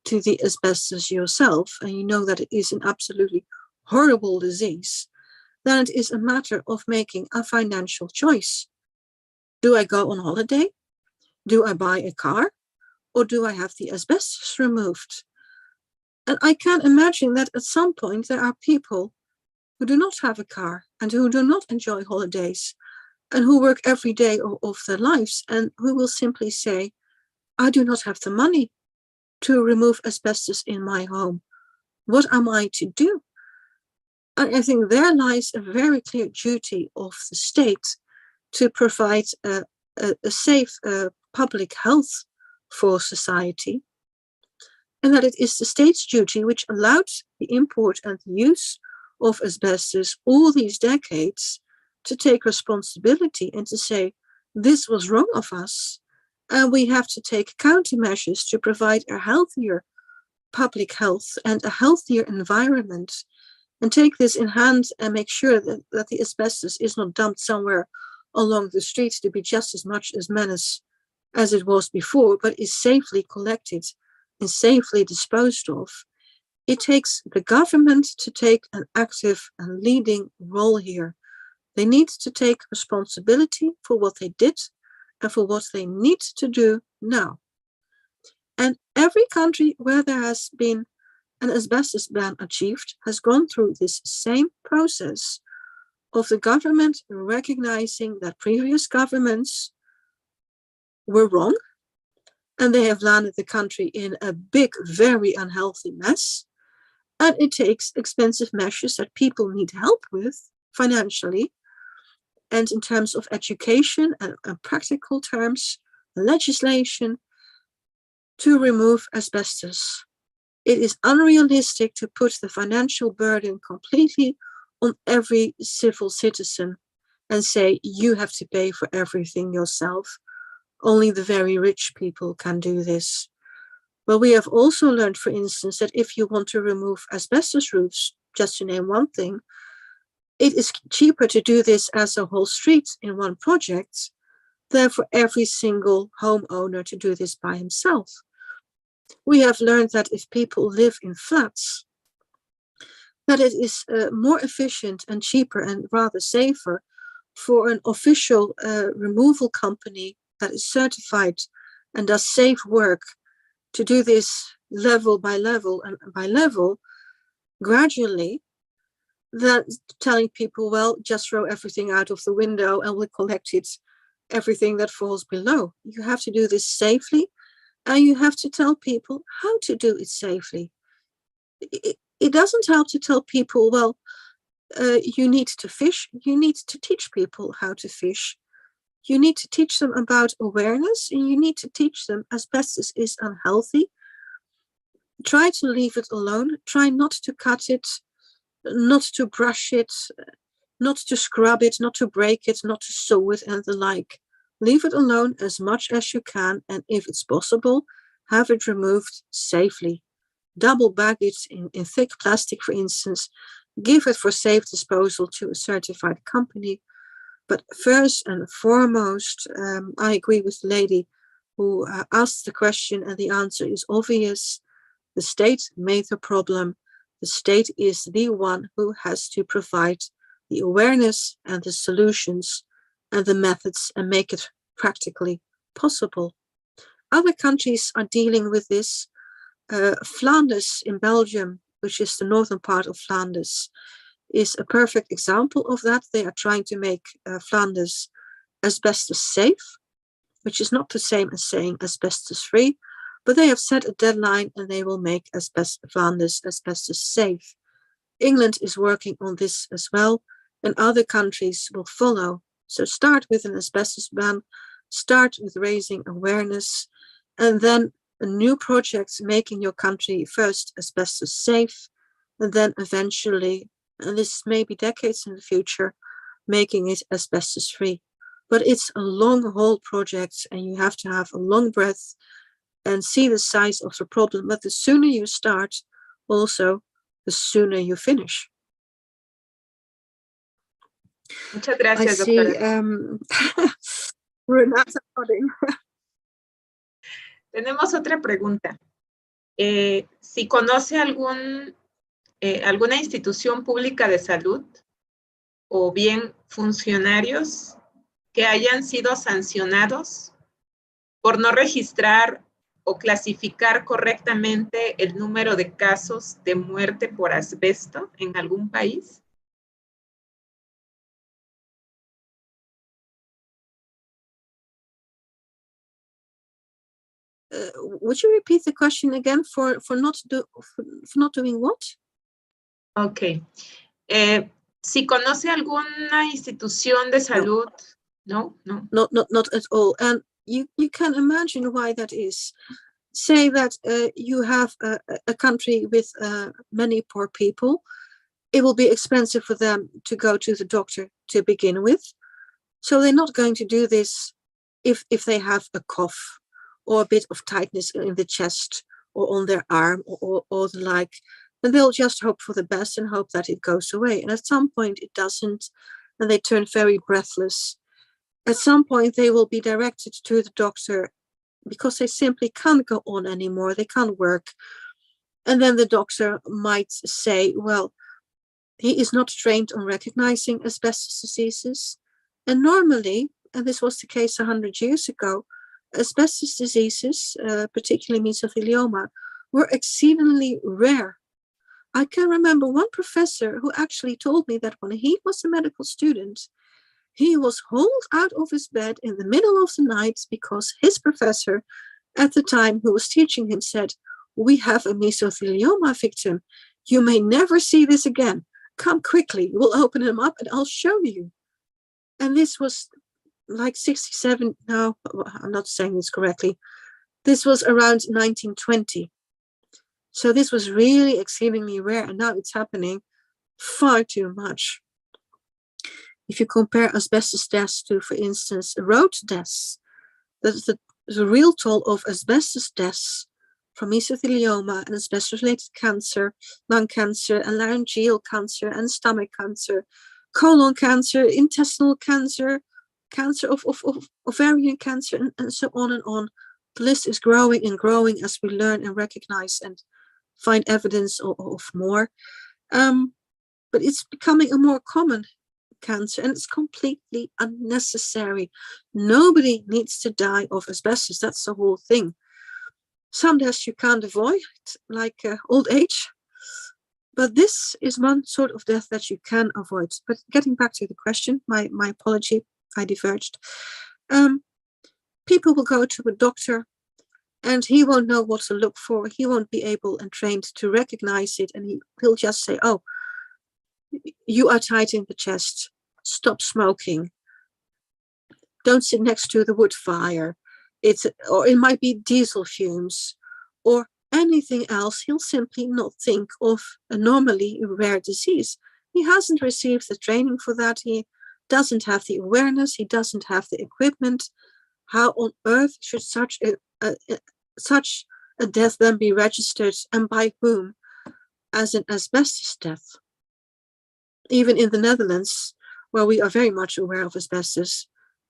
to the asbestos yourself, and you know that it is an absolutely horrible disease, then it is a matter of making a financial choice. Do I go on holiday? Do I buy a car? Or do I have the asbestos removed? And I can imagine that at some point there are people who do not have a car and who do not enjoy holidays and who work every day of their lives and who will simply say, I do not have the money to remove asbestos in my home. What am I to do? And I think there lies a very clear duty of the state to provide a safe public health for society, and that it is the state's duty which allowed the import and use of asbestos all these decades to take responsibility and to say, this was wrong of us, and we have to take countermeasures to provide a healthier public health and a healthier environment, and take this in hand and make sure that the asbestos is not dumped somewhere along the streets to be just as much as menace as it was before, but is safely collected and safely disposed of. It takes the government to take an active and leading role here. They need to take responsibility for what they did and for what they need to do now. And every country where there has been an asbestos ban achieved has gone through this same process of the government recognizing that previous governments were wrong, and they have landed the country in a big, very unhealthy mess. And it takes expensive measures that people need help with financially, and in terms of education and practical terms, legislation to remove asbestos. It is unrealistic to put the financial burden completely on every civil citizen and say you have to pay for everything yourself. Only the very rich people can do this. But we have also learned, for instance, that if you want to remove asbestos roofs, just to name one thing, it is cheaper to do this as a whole street in one project than for every single homeowner to do this by himself. We have learned that if people live in flats, that it is more efficient and cheaper and rather safer for an official removal company that is certified and does safe work to do this level by level and by level gradually, than telling people, well, just throw everything out of the window and we'll collect it, everything that falls below. You have to do this safely, and you have to tell people how to do it safely. It doesn't help to tell people, well, you need to fish. You need to teach people how to fish. You need to teach them about awareness, and you need to teach them asbestos is unhealthy. Try to leave it alone. Try not to cut it, not to brush it, not to scrub it, not to break it, not to sew it and the like. Leave it alone as much as you can, and if it's possible, have it removed safely. Double bag it in thick plastic, for instance. Give it for safe disposal to a certified company. But first and foremost, I agree with the lady who asked the question, and the answer is obvious. The state made the problem. The state is the one who has to provide the awareness and the solutions and the methods and make it practically possible. Other countries are dealing with this. Flanders in Belgium, which is the northern part of Flanders, is a perfect example of that. They are trying to make Flanders asbestos safe, which is not the same as saying asbestos free, but they have set a deadline and they will make Flanders asbestos safe. England is working on this as well, and other countries will follow. So start with an asbestos ban, start with raising awareness, and then a new project making your country first asbestos safe, and then eventually, and this may be decades in the future, making it asbestos free. But it's a long haul project, and you have to have a long breath and see the size of the problem. But the sooner you start, also, the sooner you finish. Muchas gracias, I see, doctora. Renata nodding. Tenemos otra pregunta. Si conoce alguna institución pública de salud o bien funcionarios que hayan sido sancionados por no registrar o clasificar correctamente el número de casos de muerte por asbesto en algún país. Would you repeat the question again for not doing what? Okay. Si conoce alguna institución de salud, no. Not at all. And you can imagine why that is. Say that you have a country with many poor people. It will be expensive for them to go to the doctor to begin with. So they're not going to do this if they have a cough or a bit of tightness in the chest or on their arm or the like. And they'll just hope for the best and hope that it goes away. And at some point it doesn't, and they turn very breathless. At some point they will be directed to the doctor because they simply can't go on anymore. They can't work. And then the doctor might say, well, he is not trained on recognizing asbestos diseases. And normally, and this was the case 100 years ago, asbestos diseases, particularly mesothelioma, were exceedingly rare. I can remember one professor who actually told me that when he was a medical student, he was hauled out of his bed in the middle of the night because his professor at the time who was teaching him said, "We have a mesothelioma victim. You may never see this again. Come quickly, we'll open him up and I'll show you." And this was like 67, no, I'm not saying this correctly. This was around 1920. So this was really exceedingly rare, and now it's happening far too much. If you compare asbestos deaths to, for instance, road deaths, the real toll of asbestos deaths from mesothelioma and asbestos-related cancer, lung cancer and laryngeal cancer and stomach cancer, colon cancer, intestinal cancer, cancer of ovarian cancer, and so on and on. The list is growing and growing as we learn and recognize and find evidence of more. But it's becoming a more common cancer, and it's completely unnecessary. Nobody needs to die of asbestos. That's the whole thing. Some deaths you can't avoid, like old age. But this is one sort of death that you can avoid. But getting back to the question, my apology, I diverged. People will go to a doctor and he won't know what to look for. He won't be able and trained to recognize it. And he'll just say, "Oh, you are tight in the chest. Stop smoking. Don't sit next to the wood fire." Or it might be diesel fumes or anything else. He'll simply not think of a normally rare disease. He hasn't received the training for that. He doesn't have the awareness. He doesn't have the equipment. How on earth should such a death then be registered, and by whom, as an asbestos death? Even in the Netherlands, where we are very much aware of asbestos,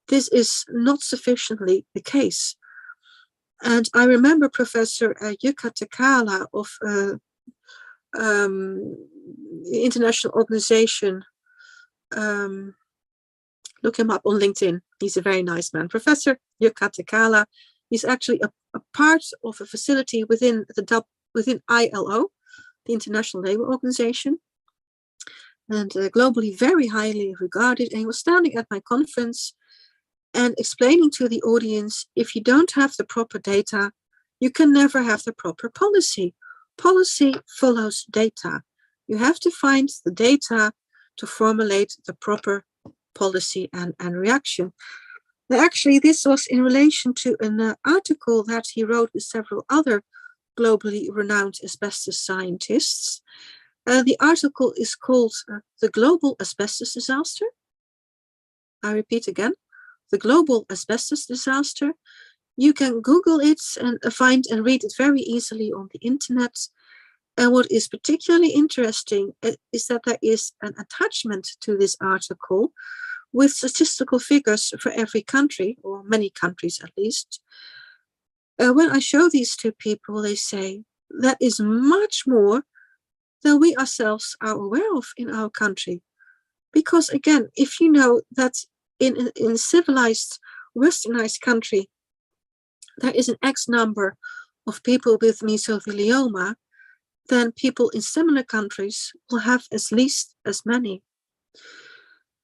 this is not sufficiently the case. And I remember Professor Jukka Takala of the international organization, look him up on LinkedIn. He's a very nice man. Professor Jukka Takala, he's actually a part of a facility within ILO, the International Labour Organization, and globally very highly regarded. And he was standing at my conference and explaining to the audience, if you don't have the proper data, you can never have the proper policy. Policy follows data. You have to find the data to formulate the proper policy and reaction. Now, actually, this was in relation to an article that he wrote with several other globally renowned asbestos scientists. The article is called The Global Asbestos Disaster. I repeat again, The Global Asbestos Disaster. You can Google it and find and read it very easily on the internet. And what is particularly interesting is that there is an attachment to this article with statistical figures for every country, or many countries at least. When I show these to people, they say that is much more than we ourselves are aware of in our country. Because again, if you know that in a civilized, westernized country, there is an X number of people with mesothelioma, then people in similar countries will have at least as many.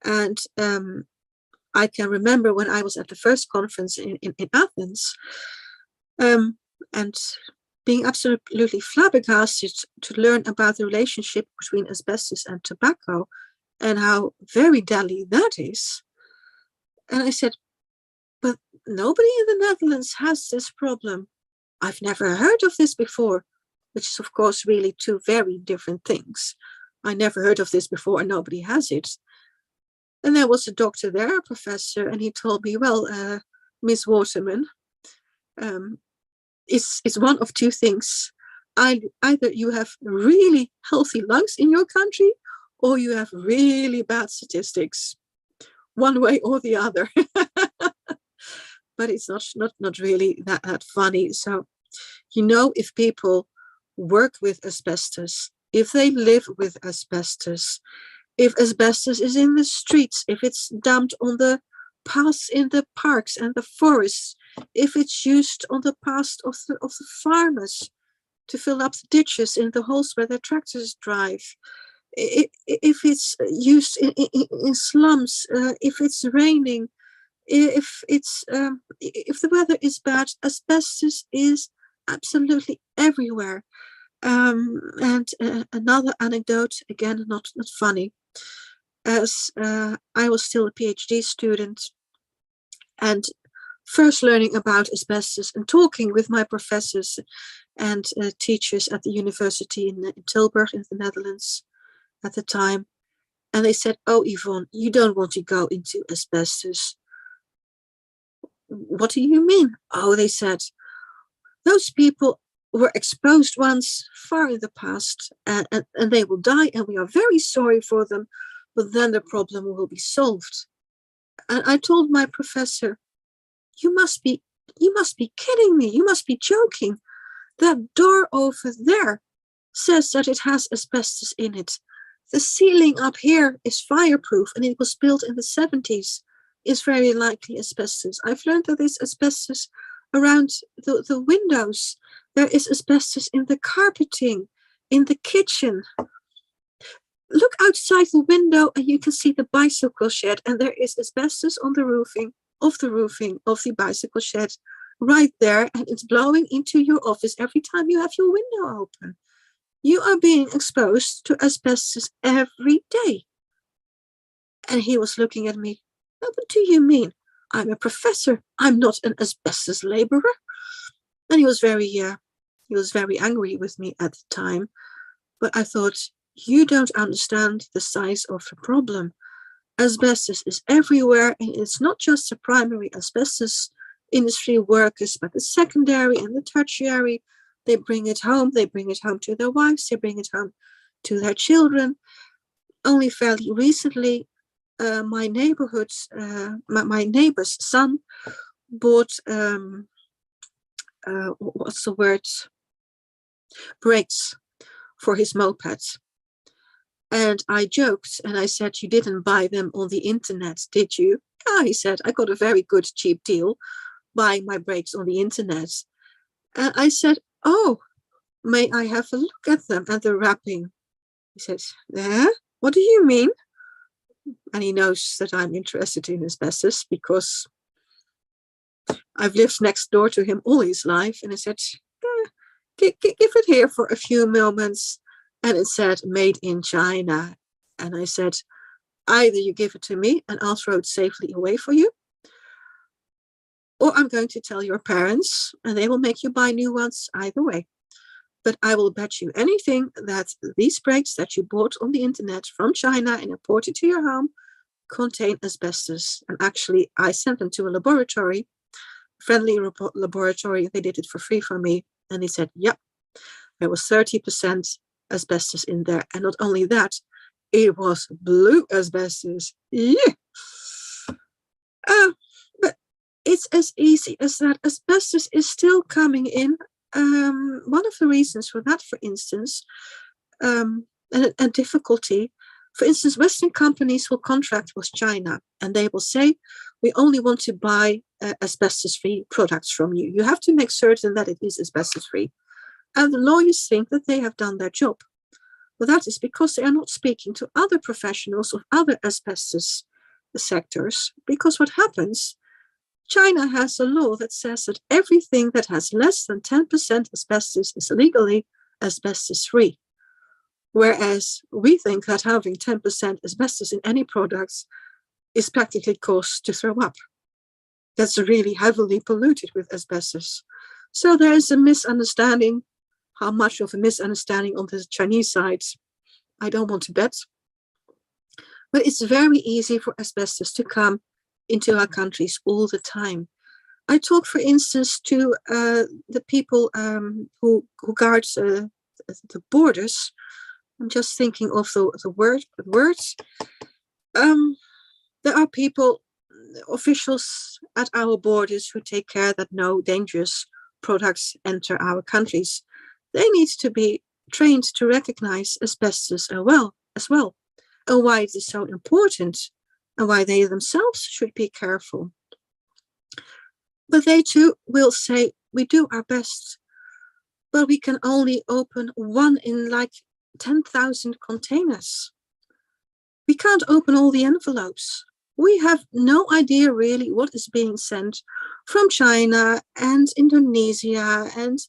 And I can remember when I was at the first conference in Athens, and being absolutely flabbergasted to learn about the relationship between asbestos and tobacco and how very deadly that is. And I said, but nobody in the Netherlands has this problem. I've never heard of this before, which is, of course, really two very different things. I never heard of this before and nobody has it. And there was a doctor there, a professor, and he told me, well, Miss Waterman, it's one of two things. either you have really healthy lungs in your country, or you have really bad statistics, one way or the other. But it's not really that funny. So, if people work with asbestos, if they live with asbestos, if asbestos is in the streets, if it's dumped on the paths in the parks and the forests, if it's used on the paths of the farmers to fill up the ditches in the holes where their tractors drive, if it's used in slums, if it's raining, if the weather is bad, asbestos is absolutely everywhere. And another anecdote, again, not funny. As I was still a PhD student, and first learning about asbestos and talking with my professors and teachers at the university in Tilburg in the Netherlands at the time, and they said, "Oh, Yvonne, you don't want to go into asbestos." What do you mean? Oh, they said, those people were exposed once far in the past, and they will die, and we are very sorry for them, but then the problem will be solved. And I told my professor, you must be kidding me, you must be joking. That door over there says that it has asbestos in it. The ceiling up here is fireproof, and it was built in the 70s. Is very likely asbestos. I've learned that there's asbestos around the windows. There is asbestos in the carpeting, in the kitchen. Look outside the window and you can see the bicycle shed, and there is asbestos on the roofing of the bicycle shed right there, and it's blowing into your office every time you have your window open. You are being exposed to asbestos every day. And he was looking at me. What do you mean? I'm a professor. I'm not an asbestos laborer. And he was very angry with me at the time. But I thought, you don't understand the size of the problem. Asbestos is everywhere, and it's not just the primary asbestos industry workers, but the secondary and the tertiary. They bring it home. They bring it home to their wives. They bring it home to their children. Only fairly recently, my neighbor's son bought brakes for his moped. And I joked and I said, you didn't buy them on the internet, did you? Yeah, he said, I got a very good cheap deal buying my brakes on the internet. And I said, oh, may I have a look at them and the wrapping? He said, yeah, what do you mean? And he knows that I'm interested in asbestos because I've lived next door to him all his life. And I said, give it here for a few moments. And it said, made in China. And I said, either you give it to me and I'll throw it safely away for you, or I'm going to tell your parents and they will make you buy new ones either way. But I will bet you anything that these brakes that you bought on the internet from China and imported to your home contain asbestos. And actually, I sent them to a laboratory, friendly laboratory. They did it for free for me. And they said, yep, there was 30% asbestos in there. And not only that, it was blue asbestos. Yeah. But it's as easy as that. Asbestos is still coming in. One of the reasons for that, for instance, and difficulty, for instance, Western companies will contract with China and they will say, we only want to buy asbestos-free products from you. You have to make certain that it is asbestos-free. And the lawyers think that they have done their job. But that is because they are not speaking to other professionals of other asbestos sectors. Because what happens, China has a law that says that everything that has less than 10% asbestos is legally asbestos-free. Whereas we think that having 10% asbestos in any products is practically cause to throw up. That's really heavily polluted with asbestos. So there is a misunderstanding. How much of a misunderstanding on the Chinese side, I don't want to bet. But it's very easy for asbestos to come into our countries all the time. I talk, for instance, to the people who guard the borders. I'm just thinking of the words. There are people, officials at our borders, who take care that no dangerous products enter our countries. They need to be trained to recognize asbestos as well, and why it is so important, and why they themselves should be careful. But they too will say, we do our best, but we can only open one in like 10,000 containers. We can't open all the envelopes. We have no idea really what is being sent from China and Indonesia and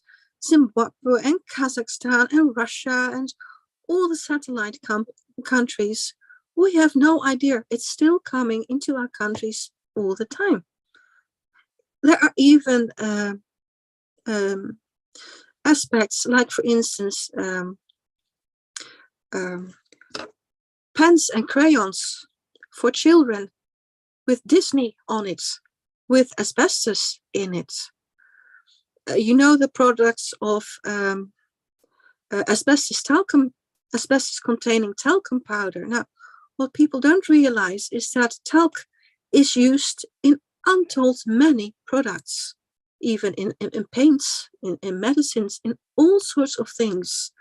Zimbabwe and Kazakhstan and Russia and all the satellite countries. We have no idea. It's still coming into our countries all the time. There are even aspects like, for instance, pens and crayons for children with Disney on it, with asbestos in it. You know, the products of asbestos-containing talcum powder. Now, what people don't realize is that talc is used in untold many products, even in paints, in medicines, in all sorts of things.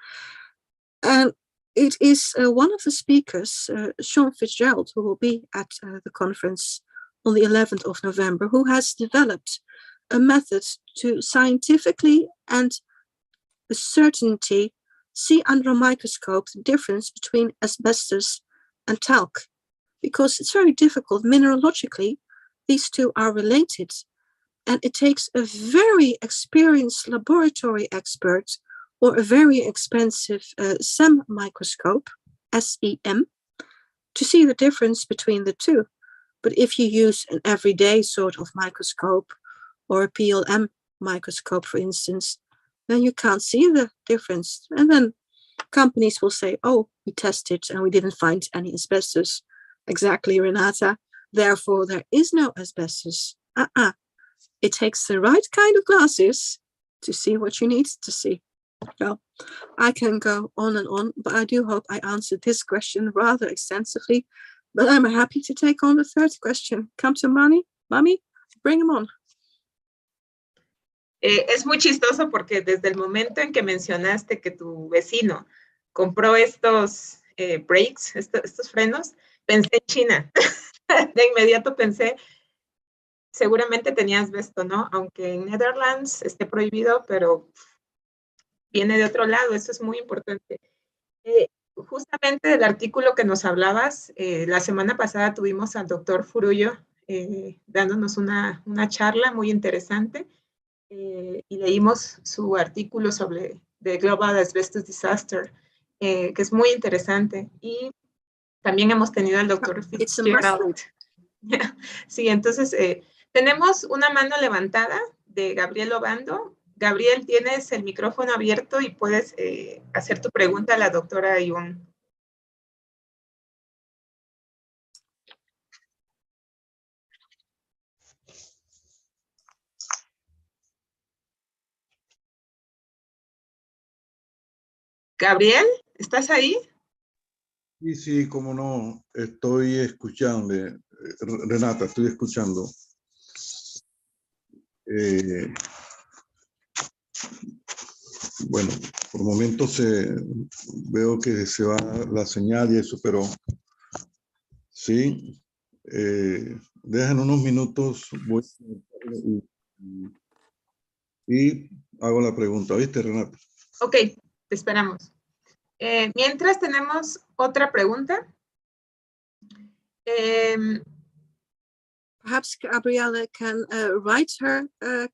And it is one of the speakers, Sean Fitzgerald, who will be at the conference on the 11th of November, who has developed a method to scientifically and with certainty see under a microscope the difference between asbestos and talc, because it's very difficult. Mineralogically, these two are related, and it takes a very experienced laboratory expert or a very expensive SEM microscope, SEM, to see the difference between the two. But if you use an everyday sort of microscope or a PLM microscope, for instance, then you can't see the difference. And then companies will say, oh, we tested and we didn't find any asbestos. Exactly, Renata. Therefore, there is no asbestos. It takes the right kind of glasses to see what you need to see. Well, I can go on and on, but I do hope I answered this question rather extensively. But I'm happy to take on the third question. Come to Mommy, bring them on. Es muy chistoso porque desde el momento en que mencionaste que tu vecino compró estos brakes, estos frenos, pensé en China. De inmediato pensé, seguramente tenía asbesto, ¿no? Aunque en Netherlands esté prohibido, pero viene de otro lado, eso es muy importante. Justamente del artículo que nos hablabas, la semana pasada tuvimos al doctor Furullo dándonos una charla muy interesante y leímos su artículo sobre The Global Asbestos Disaster, que es muy interesante. Y también hemos tenido al doctor Fitzgerald. Sí, entonces tenemos una mano levantada de Gabriel Obando. Gabriel, tienes el micrófono abierto y puedes hacer tu pregunta a la doctora Ivonne. Gabriel, ¿estás ahí? Sí, sí, cómo no, estoy escuchando, Renata, estoy escuchando. Bueno, por momentos veo que se va la señal y eso, pero sí, dejan unos minutos voy, y hago la pregunta, ¿viste, Renata? Ok, te esperamos. Mientras tenemos otra pregunta. Perhaps Gabriella can write her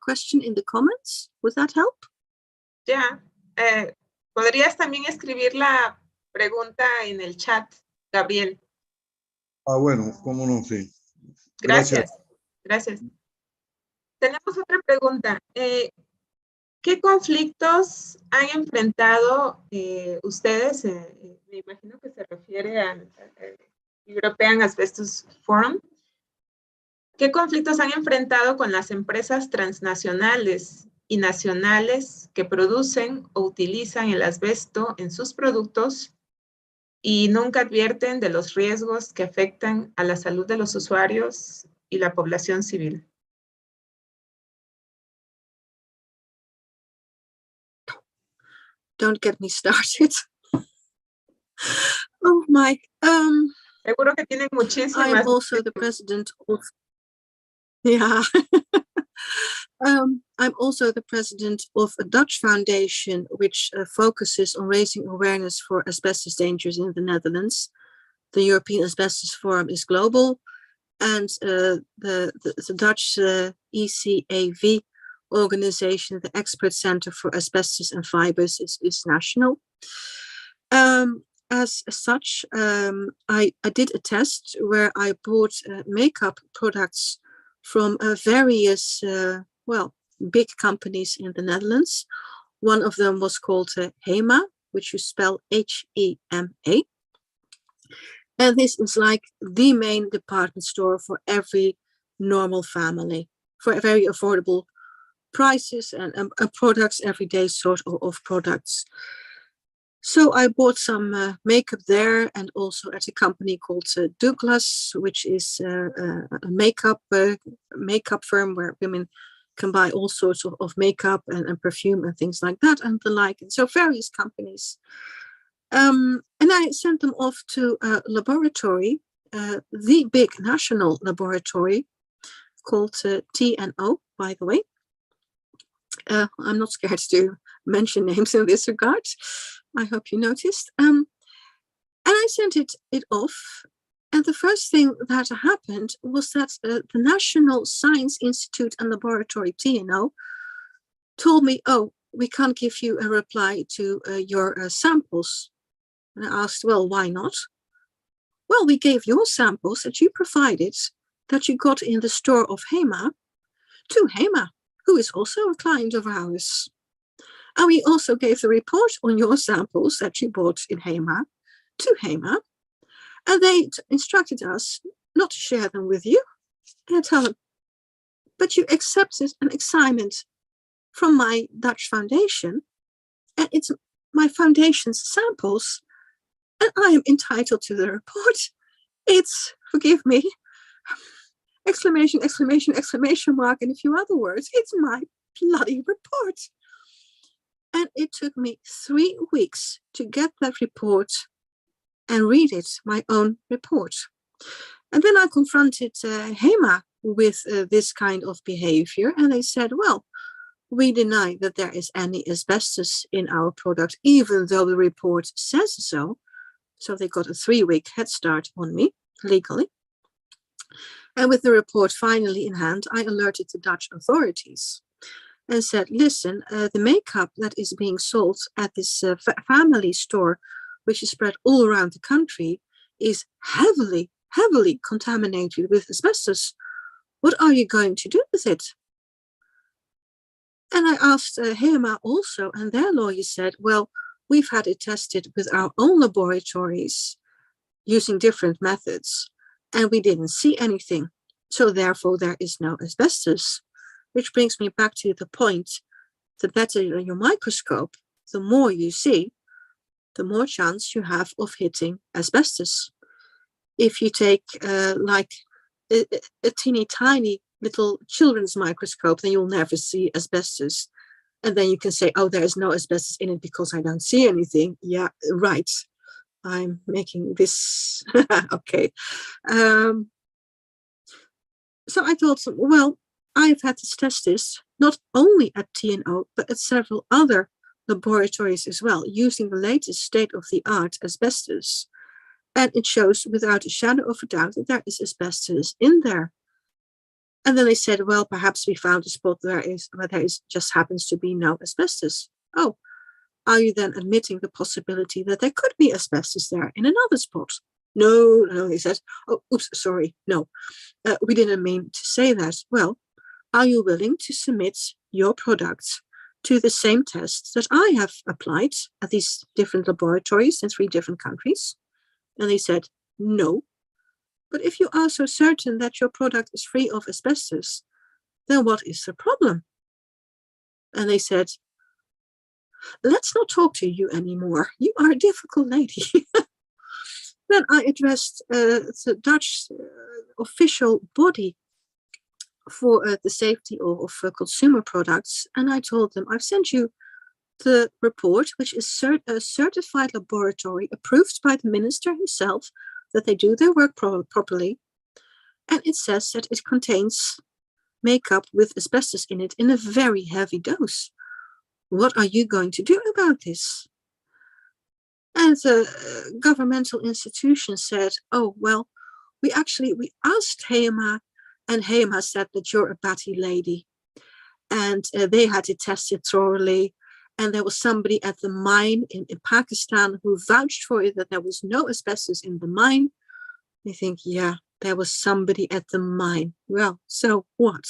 question in the comments. Would that help? Ya. ¿Podrías también escribir la pregunta en el chat, Gabriel? Bueno, cómo no, sí. Gracias. Gracias. Tenemos otra pregunta. ¿Qué conflictos han enfrentado ustedes? Me imagino que se refiere al European Asbestos Forum. ¿Qué conflictos han enfrentado con las empresas transnacionales y nacionales que producen o utilizan el asbesto en sus productos y nunca advierten de los riesgos que afectan a la salud de los usuarios y la población civil? Don't get me started. Oh my. Seguro que tienen muchísimas. I'm also the president of. Yeah. I'm also the president of a Dutch foundation which focuses on raising awareness for asbestos dangers in the Netherlands. The European Asbestos Forum is global, and the Dutch ECAV organization, the Expert Center for Asbestos and Fibers, is national. As such, I did a test where I bought makeup products from various, big companies in the Netherlands. One of them was called HEMA, which you spell H-E-M-A. And this is like the main department store for every normal family, for very affordable prices and products, everyday sort of products. So I bought some makeup there, and also at a company called Douglas, which is a makeup firm where women can buy all sorts of makeup and perfume and things like that and the like. And so various companies. And I sent them off to a laboratory, the big national laboratory called TNO, by the way. I'm not scared to mention names in this regard. I hope you noticed. And I sent it off. And the first thing that happened was that the National Science Institute and Laboratory, TNO, told me, oh, we can't give you a reply to your samples. And I asked, well, why not? Well, we gave your samples that you provided, that you got in the store of HEMA, to HEMA, who is also a client of ours. And we also gave the report on your samples that you bought in HEMA to HEMA. And they instructed us not to share them with you. And I tell them, but you accepted an assignment from my Dutch foundation, and it's my foundation's samples, and I am entitled to the report. It's, forgive me, exclamation, exclamation, exclamation mark, and a few other words. It's my bloody report. And it took me 3 weeks to get that report and read it, my own report. And then I confronted HEMA with this kind of behavior, and they said, well, we deny that there is any asbestos in our product, even though the report says so. So they got a 3-week head start on me, legally. And with the report finally in hand, I alerted the Dutch authorities and said, listen, the makeup that is being sold at this family store, which is spread all around the country, is heavily, heavily contaminated with asbestos. What are you going to do with it? And I asked HEMA also, and their lawyer said, well, we've had it tested with our own laboratories using different methods, and we didn't see anything. So therefore, there is no asbestos. Which brings me back to the point, the better your microscope, the more you see, the more chance you have of hitting asbestos. If you take like a teeny tiny little children's microscope, then you'll never see asbestos. And then you can say, oh, there is no asbestos in it because I don't see anything. Yeah, right. I'm making this, okay. So I told them, well, I've had to test this not only at TNO, but at several other laboratories as well, using the latest state-of-the-art asbestos. And it shows without a shadow of a doubt that there is asbestos in there. And then they said, well, perhaps we found a spot where there just happens to be no asbestos. Oh, are you then admitting the possibility that there could be asbestos there in another spot? No, they said, oh, oops, sorry, no, we didn't mean to say that. Well, are you willing to submit your products to the same tests that I have applied at these different laboratories in 3 different countries? And they said, no. But if you are so certain that your product is free of asbestos, then what is the problem? And they said, let's not talk to you anymore. You are a difficult lady. Then I addressed the Dutch official body for the safety of consumer products. And I told them, I've sent you the report, which is a certified laboratory approved by the minister himself, that they do their work properly. And it says that it contains makeup with asbestos in it in a very heavy dose. What are you going to do about this? And the governmental institution said, oh, well, we asked HEMA, and HEMA said that you're a batty lady. And they had it tested thoroughly. And there was somebody at the mine in Pakistan who vouched for it, that there was no asbestos in the mine. You think, yeah, there was somebody at the mine. Well, so what?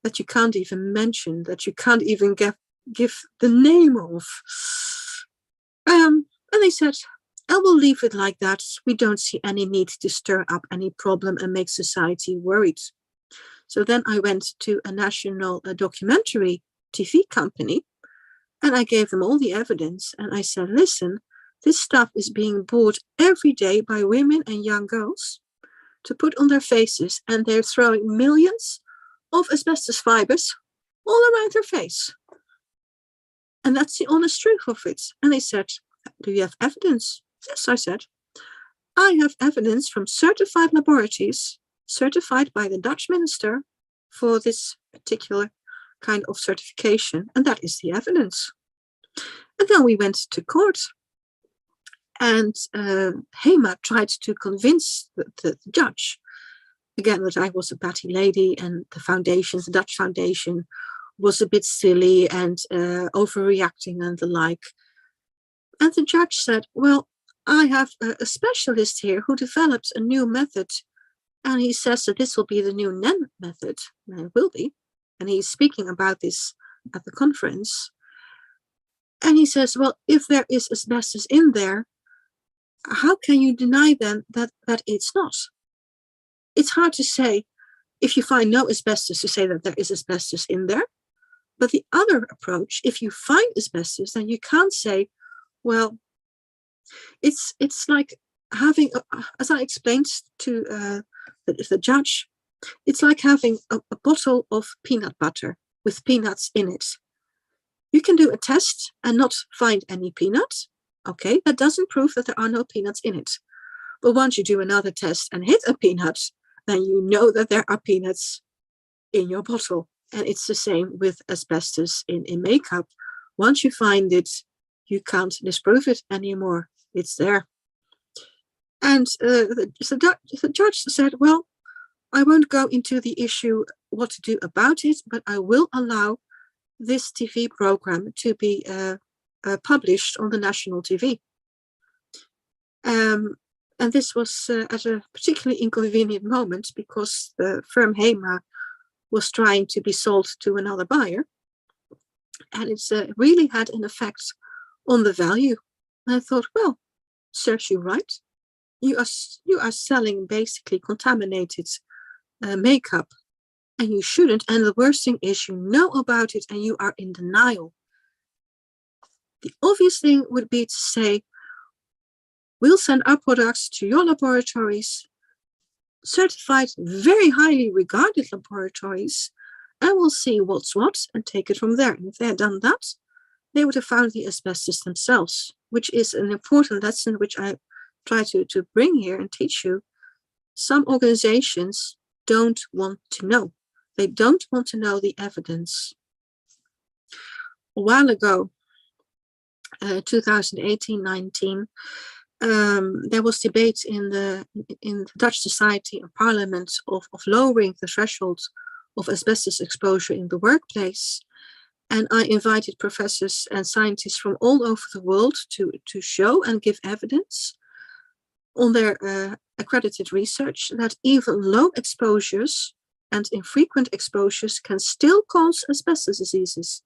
That you can't even mention, that you can't even give the name of. And they said, I will leave it like that. We don't see any need to stir up any problem and make society worried. So then I went to a national documentary TV company, and I gave them all the evidence. And I said, listen, this stuff is being bought every day by women and young girls to put on their faces, and they're throwing millions of asbestos fibers all around their face. And that's the honest truth of it. And they said, do you have evidence? Yes, I said. I have evidence from certified laboratories, certified by the Dutch minister for this particular kind of certification. And that is the evidence. And then we went to court. And HEMA tried to convince the judge, again, that I was a batty lady, and the Dutch foundation, was a bit silly and overreacting and the like. And the judge said, well, I have a specialist here who developed a new method, and he says that this will be the new NEN method. And it will be. And he's speaking about this at the conference. And he says, well, if there is asbestos in there, how can you deny then that it's not? It's hard to say, if you find no asbestos, to say that there is asbestos in there. But the other approach, if you find asbestos, then you can't say, well, it's like having, as I explained to the judge, it's like having a bottle of peanut butter with peanuts in it. You can do a test and not find any peanuts. Okay, that doesn't prove that there are no peanuts in it. But once you do another test and hit a peanut, then you know that there are peanuts in your bottle. And it's the same with asbestos in makeup. Once you find it, you can't disprove it anymore. It's there. And the judge said, well, I won't go into the issue what to do about it, but I will allow this TV program to be published on the national TV. And this was at a particularly inconvenient moment, because the firm HEMA was trying to be sold to another buyer. And it's really had an effect on the value. And I thought, well, serves you right. You are selling basically contaminated makeup, and you shouldn't. And the worst thing is, you know about it and you are in denial. The obvious thing would be to say, we'll send our products to your laboratories, certified, very highly regarded laboratories, and we'll see what's what and take it from there. And if they had done that, they would have found the asbestos themselves, which is an important lesson which I try to bring here and teach you. Some organizations don't want to know. They don't want to know the evidence. A while ago, 2018-19, there was debate in the Dutch society and parliament of lowering the threshold of asbestos exposure in the workplace. And I invited professors and scientists from all over the world to show and give evidence on their accredited research that even low exposures and infrequent exposures can still cause asbestos diseases.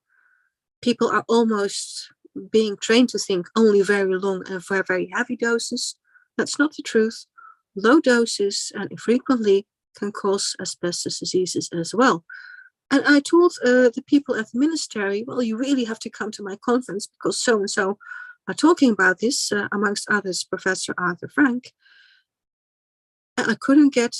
People are almost being trained to think only very long and very heavy doses. That's not the truth. low doses and frequently can cause asbestos diseases as well. And I told the people at the ministry, well, you really have to come to my conference because so-and-so are talking about this, amongst others, Professor Arthur Frank. And I couldn't get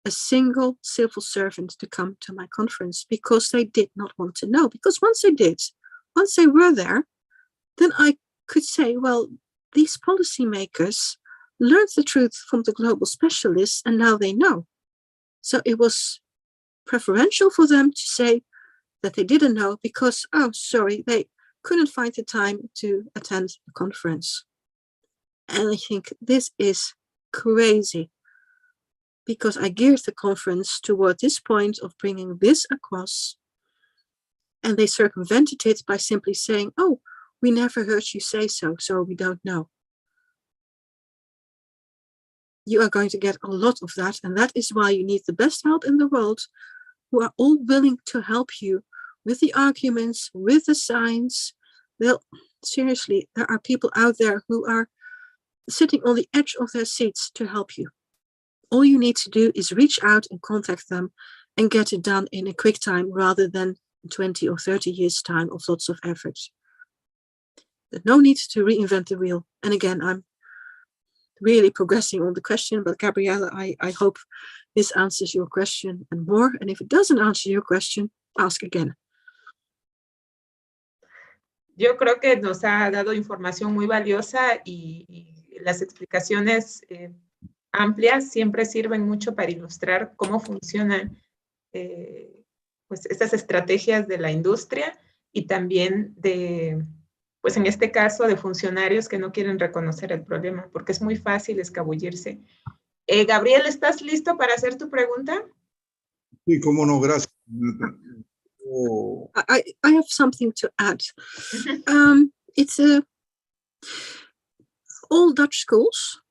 a single civil servant to come to my conference because they did not want to know. Because once they were there, then I could say, well, these policymakers learned the truth from the global specialists and now they know. So it was preferential for them to say that they didn't know because, oh, sorry, they couldn't find the time to attend the conference. And I think this is crazy because I geared the conference toward this point of bringing this across, and they circumvented it by simply saying, oh, we never heard you say so, so we don't know. You are going to get a lot of that, and that is why you need the best help in the world, who are all willing to help you with the arguments, with the science. Well, seriously, there are people out there who are sitting on the edge of their seats to help you. All you need to do is reach out and contact them and get it done in a quick time rather than 20 or 30 years' time of lots of effort. There's no need to reinvent the wheel. And again, I'm really progressing on the question, but Gabriella, I hope this answers your question and more. And if it doesn't answer your question, ask again. Yo creo que nos ha dado información muy valiosa y las explicaciones amplias siempre sirven mucho para ilustrar cómo funcionan pues estas estrategias de la industria y también de, pues en este caso, de funcionarios que no quieren reconocer el problema, porque es muy fácil escabullirse. Gabriel, ¿estás listo para hacer tu pregunta? Sí, cómo no, gracias. I have something to add. It's all Dutch schools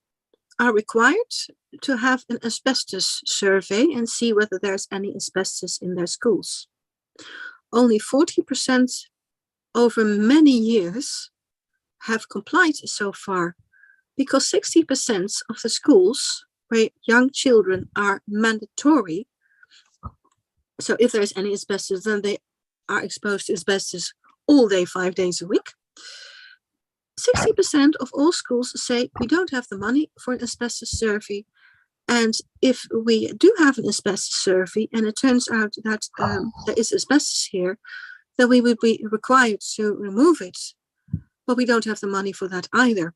are required to have an asbestos survey and see whether there's any asbestos in their schools. Only 40% over many years have complied so far, because 60% of the schools where young children are mandatory, so if there's any asbestos, then they are exposed to asbestos all day, 5 days a week. 60% of all schools say we don't have the money for an asbestos survey. And if we do have an asbestos survey and it turns out that there is asbestos here, then we would be required to remove it. But we don't have the money for that either.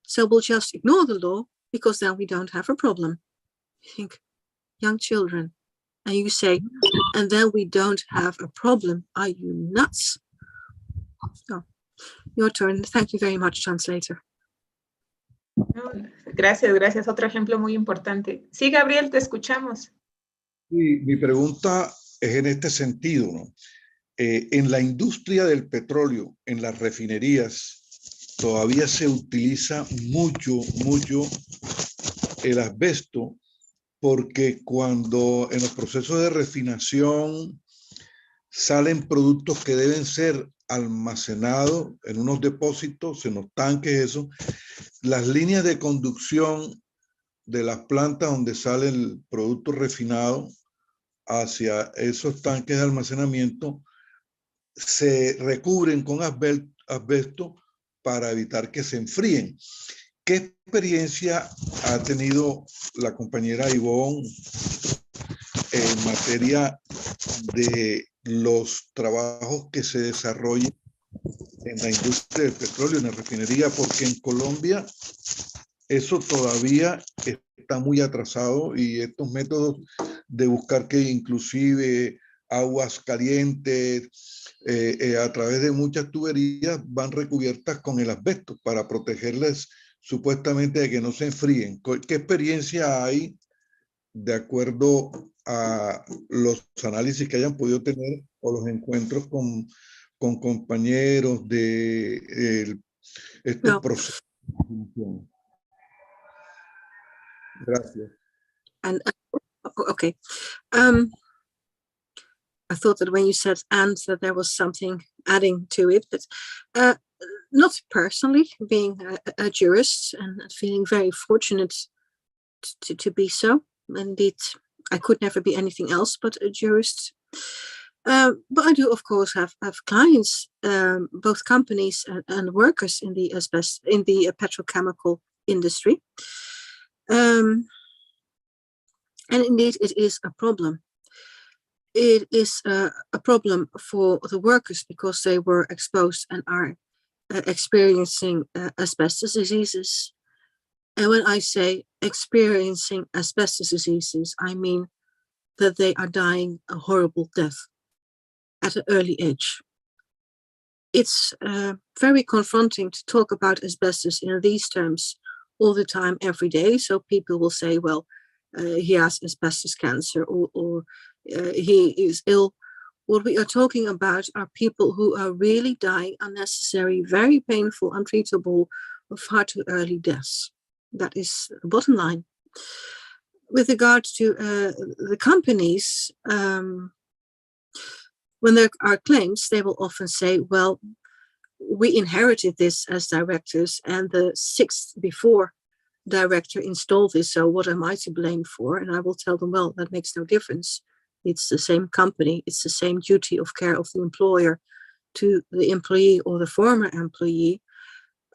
So we'll just ignore the law because then we don't have a problem. You think, young children, and you say, and then we don't have a problem. Are you nuts? Oh, your turn. Thank you very much, translator. No, gracias. Otro ejemplo muy importante. Sí, Gabriel, te escuchamos. Sí, mi pregunta es en este sentido, ¿no? En la industria del petróleo, en las refinerías, todavía se utiliza mucho el asbesto, porque cuando en los procesos de refinación salen productos que deben ser almacenados en unos depósitos, en los tanques, eso, las líneas de conducción de las plantas donde sale el producto refinado hacia esos tanques de almacenamiento se recubren con asbesto para evitar que se enfríen. ¿Qué experiencia ha tenido la compañera Ivonne en materia de los trabajos que se desarrollan en la industria del petróleo, en la refinería? Porque en Colombia eso todavía está muy atrasado y estos métodos de buscar que inclusive aguas calientes a través de muchas tuberías van recubiertas con el asbesto para protegerles supuestamente de que no se enfríen. ¿Qué experiencia hay de acuerdo a los análisis que hayan podido tener o los encuentros con compañeros de estos procesos? Gracias. And okay. I thought that when you said "and" that there was something adding to it, but not personally, being a jurist and feeling very fortunate to be so. Indeed, I could never be anything else but a jurist. But I do, of course, have clients, both companies and workers in the petrochemical industry. And indeed, it is a problem. It is a problem for the workers because they were exposed and are experiencing asbestos diseases. And when I say experiencing asbestos diseases, I mean that they are dying a horrible death at an early age. It's very confronting to talk about asbestos in these terms all the time, every day. So people will say, well, he has asbestos cancer or he is ill. What we are talking about are people who are really dying unnecessary, very painful, untreatable, or far too early deaths. That is the bottom line. With regard to the companies, when there are claims, they will often say, well, we inherited this as directors and the sixth before director installed this, so what am I to blame for? And I will tell them, well, that makes no difference. It's the same company. It's the same duty of care of the employer to the employee or the former employee.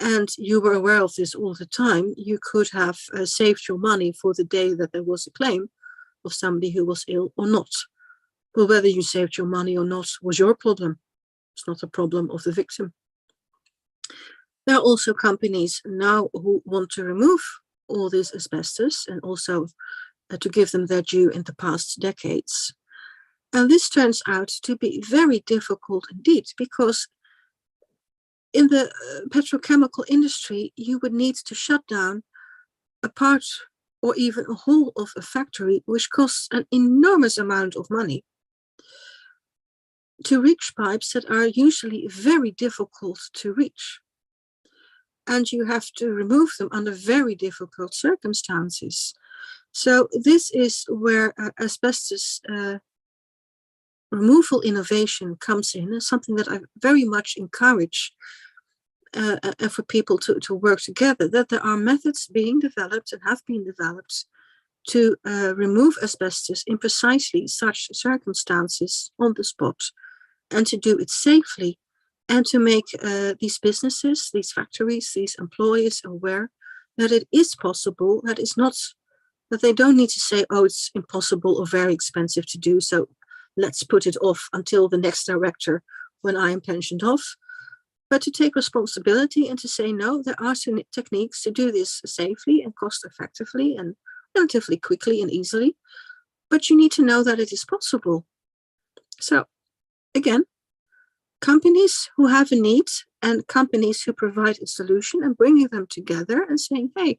And you were aware of this all the time. You could have saved your money for the day that there was a claim of somebody who was ill or not. Well, whether you saved your money or not was your problem. It's not a problem of the victim. There are also companies now who want to remove all this asbestos and also to give them their due in the past decades. And this turns out to be very difficult indeed, because in the petrochemical industry, you would need to shut down a part or even a whole of a factory, which costs an enormous amount of money, to reach pipes that are usually very difficult to reach. And you have to remove them under very difficult circumstances. So this is where asbestos removal innovation comes in, and something that I very much encourage for people to work together, that there are methods being developed and have been developed to remove asbestos in precisely such circumstances on the spot, and to do it safely, and to make these businesses, these factories, these employers aware that it is possible, that it's not, that they don't need to say, oh, it's impossible or very expensive to do, so let's put it off until the next director when I am pensioned off. But to take responsibility and to say, no, there are techniques to do this safely and cost effectively and relatively quickly and easily. But you need to know that it is possible. So again, companies who have a need and companies who provide a solution and bringing them together and saying, hey,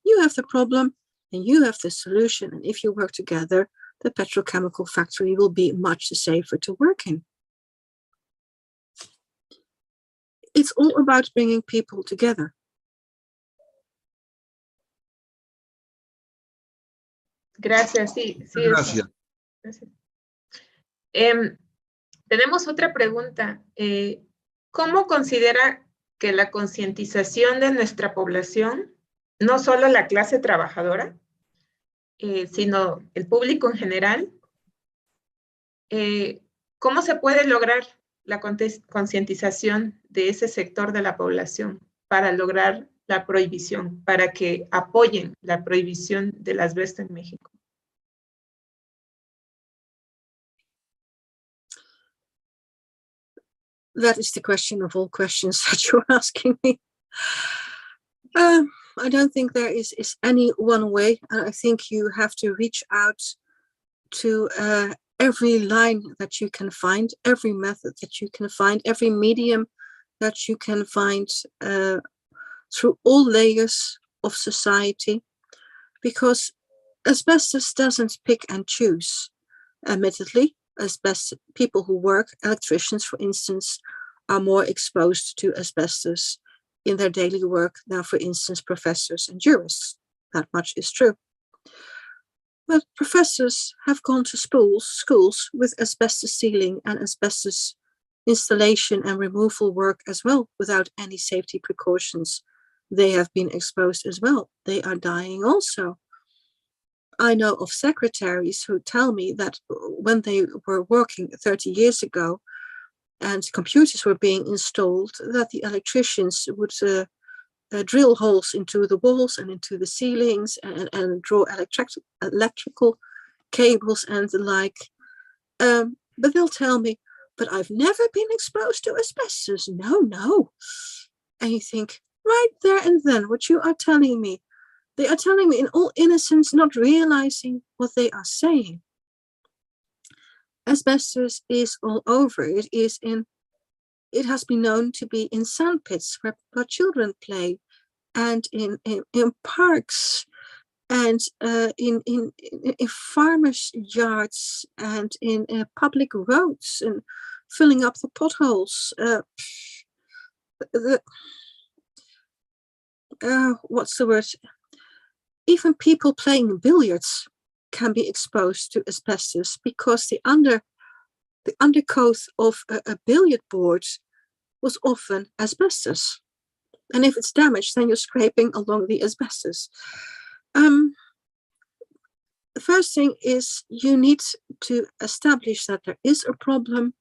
you have the problem and you have the solution. And if you work together, the petrochemical factory will be much safer to work in. It's all about bringing people together. Gracias, sí. Gracias. Gracias. Tenemos otra pregunta. ¿Cómo considera que la concientización de nuestra población, no solo la clase trabajadora, sino el público en general, cómo se puede lograr la concientización de ese sector de la población para lograr la prohibición, para que apoyen la prohibición del asbesto en México? That is the question of all questions that you're asking me. I don't think there is any one way. I think you have to reach out to every line that you can find, every method that you can find, every medium that you can find through all layers of society, because asbestos doesn't pick and choose. Admittedly, asbestos, people who work, electricians, for instance, are more exposed to asbestos in their daily work than, for instance, professors and jurists. That much is true. But professors have gone to schools with asbestos sealing and asbestos installation and removal work as well, without any safety precautions. They have been exposed as well. They are dying also. I know of secretaries who tell me that when they were working 30 years ago and computers were being installed, that the electricians would drill holes into the walls and into the ceilings and draw electrical cables and the like. But they'll tell me, but I've never been exposed to asbestos. No. And you think, right there and then, what you are telling me, they are telling me in all innocence, not realizing what they are saying. Asbestos is all over. It has been known to be in sandpits where children play, and in parks, and in farmers' yards, and in public roads, and filling up the potholes. What's the word? Even people playing billiards can be exposed to asbestos because the undercoat of a billiard board was often asbestos. And if it's damaged, then you're scraping along the asbestos. The first thing is you need to establish that there is a problem,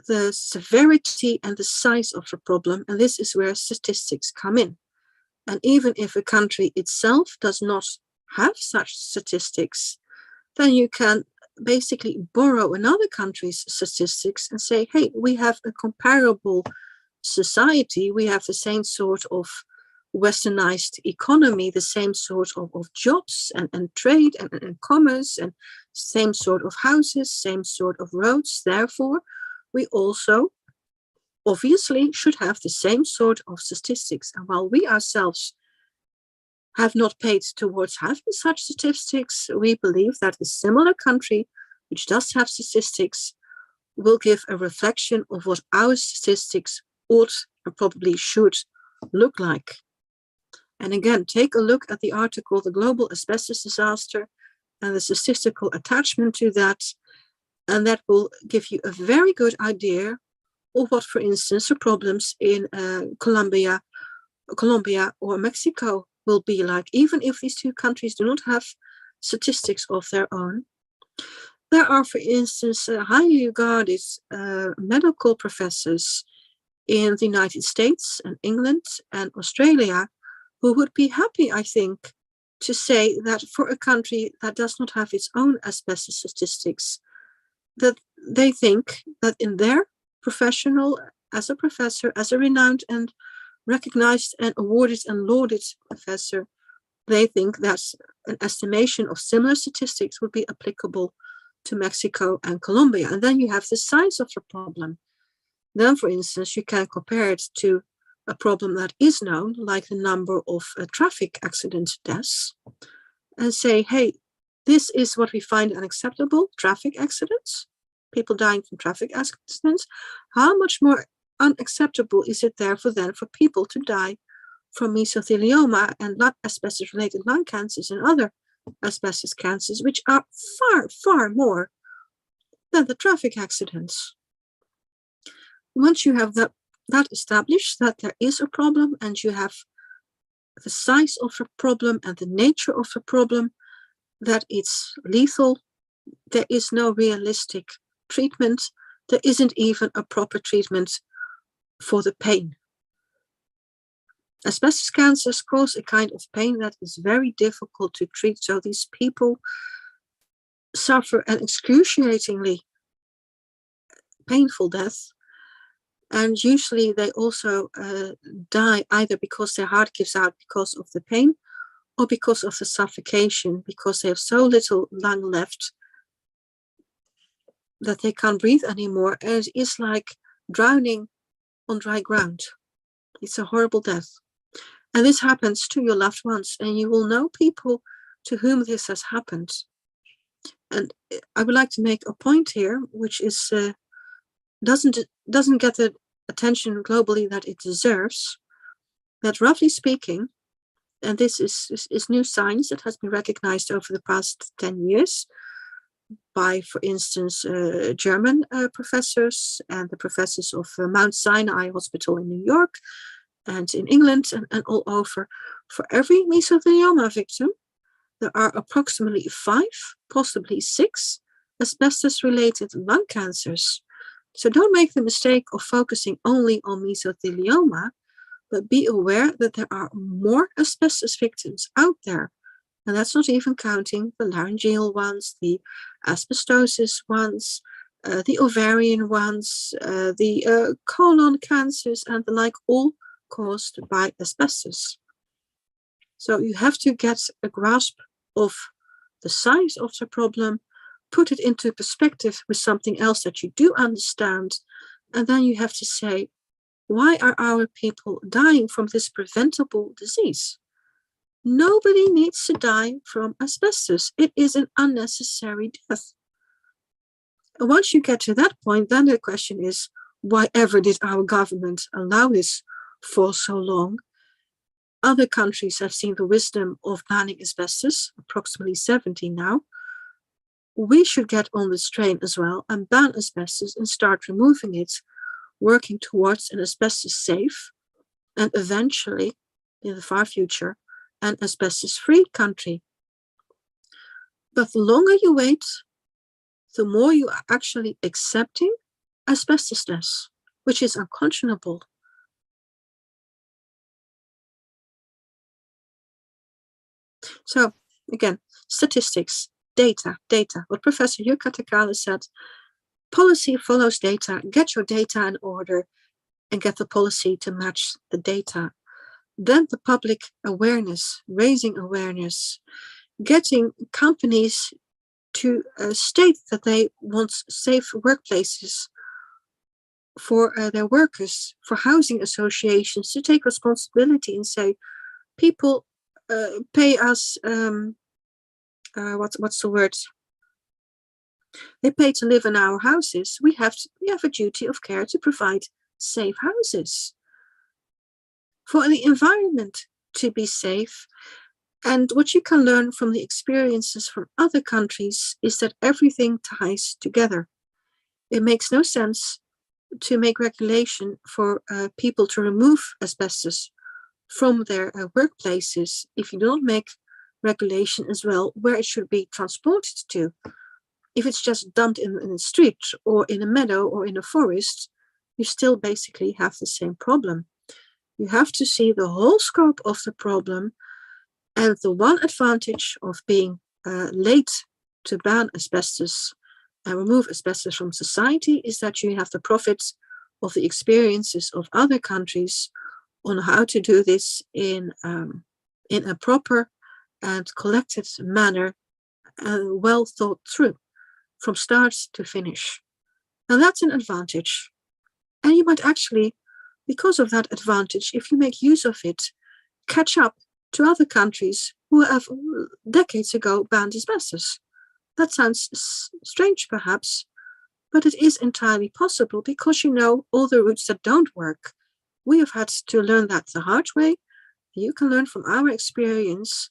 the severity and the size of the problem, and this is where statistics come in. And even if a country itself does not have such statistics, then you can basically borrow another country's statistics and say, hey, we have a comparable society, we have the same sort of westernized economy, the same sort of jobs and trade and commerce, and same sort of houses, same sort of roads. Therefore, we also obviously should have the same sort of statistics. And while we ourselves have not paid towards having such statistics, we believe that a similar country which does have statistics will give a reflection of what our statistics ought and probably should look like. And again, take a look at the article, The Global Asbestos Disaster, and the statistical attachment to that, and that will give you a very good idea of what, for instance, the problems in Colombia or Mexico will be like, even if these two countries do not have statistics of their own. There are, for instance, highly regarded medical professors in the United States and England and Australia who would be happy, I think, to say that for a country that does not have its own asbestos statistics, that they think that in their professional, as a professor, as a renowned and recognized and awarded and lauded professor, they think that an estimation of similar statistics would be applicable to Mexico and Colombia. And then you have the size of the problem. Then, for instance, you can compare it to a problem that is known, like the number of traffic accident deaths, and say, hey, this is what we find unacceptable, traffic accidents, people dying from traffic accidents. How much more unacceptable is it therefore then for people to die from mesothelioma and asbestos-related lung cancers and other asbestos cancers, which are far, far more than the traffic accidents? Once you have that established, that there is a problem, and you have the size of the problem and the nature of the problem, that it's lethal, there is no realistic treatment, there isn't even a proper treatment for the pain. Asbestos cancers cause a kind of pain that is very difficult to treat, so these people suffer an excruciatingly painful death. And usually they also die either because their heart gives out because of the pain or because of the suffocation, because they have so little lung left that they can't breathe anymore. And it is like drowning on dry ground. It's a horrible death. And this happens to your loved ones, and you will know people to whom this has happened. And I would like to make a point here, which is doesn't get the attention globally that it deserves, that roughly speaking, and this is new science that has been recognized over the past 10 years by, for instance, German professors and the professors of Mount Sinai Hospital in New York and in England and all over. For every mesothelioma victim, there are approximately 5, possibly 6, asbestos-related lung cancers. So don't make the mistake of focusing only on mesothelioma, but be aware that there are more asbestos victims out there. And that's not even counting the laryngeal ones, the asbestosis ones, the ovarian ones, the colon cancers, and the like, all caused by asbestos. So you have to get a grasp of the size of the problem, put it into perspective with something else that you do understand, and then you have to say, why are our people dying from this preventable disease? Nobody needs to die from asbestos. It is an unnecessary death. And once you get to that point, then the question is, why ever did our government allow this for so long? Other countries have seen the wisdom of banning asbestos, approximately 70 now. We should get on this train as well and ban asbestos and start removing it, working towards an asbestos-safe and eventually, in the far future, an asbestos-free country. But the longer you wait, the more you are actually accepting asbestos deaths, which is unconscionable. So again, statistics, data. What Professor Jukka Tekala said, policy follows data. Get your data in order and get the policy to match the data. Then the public awareness, raising awareness, getting companies to state that they want safe workplaces for their workers, for housing associations to take responsibility and say, people pay us, what's the word? They pay to live in our houses. We have a duty of care to provide safe houses for the environment to be safe. And what you can learn from the experiences from other countries is that everything ties together. It makes no sense to make regulation for people to remove asbestos from their workplaces if you don't make regulation as well where it should be transported to. If it's just dumped in the street or in a meadow or in a forest, you still basically have the same problem. You have to see the whole scope of the problem, and the one advantage of being late to ban asbestos and remove asbestos from society is that you have the profits of the experiences of other countries on how to do this in a proper and collected manner and well thought through from start to finish. And that's an advantage. And you might actually, because of that advantage, if you make use of it, catch up to other countries who have decades ago banned asbestos. That sounds strange perhaps, but it is entirely possible because you know all the routes that don't work. We have had to learn that the hard way. You can learn from our experience,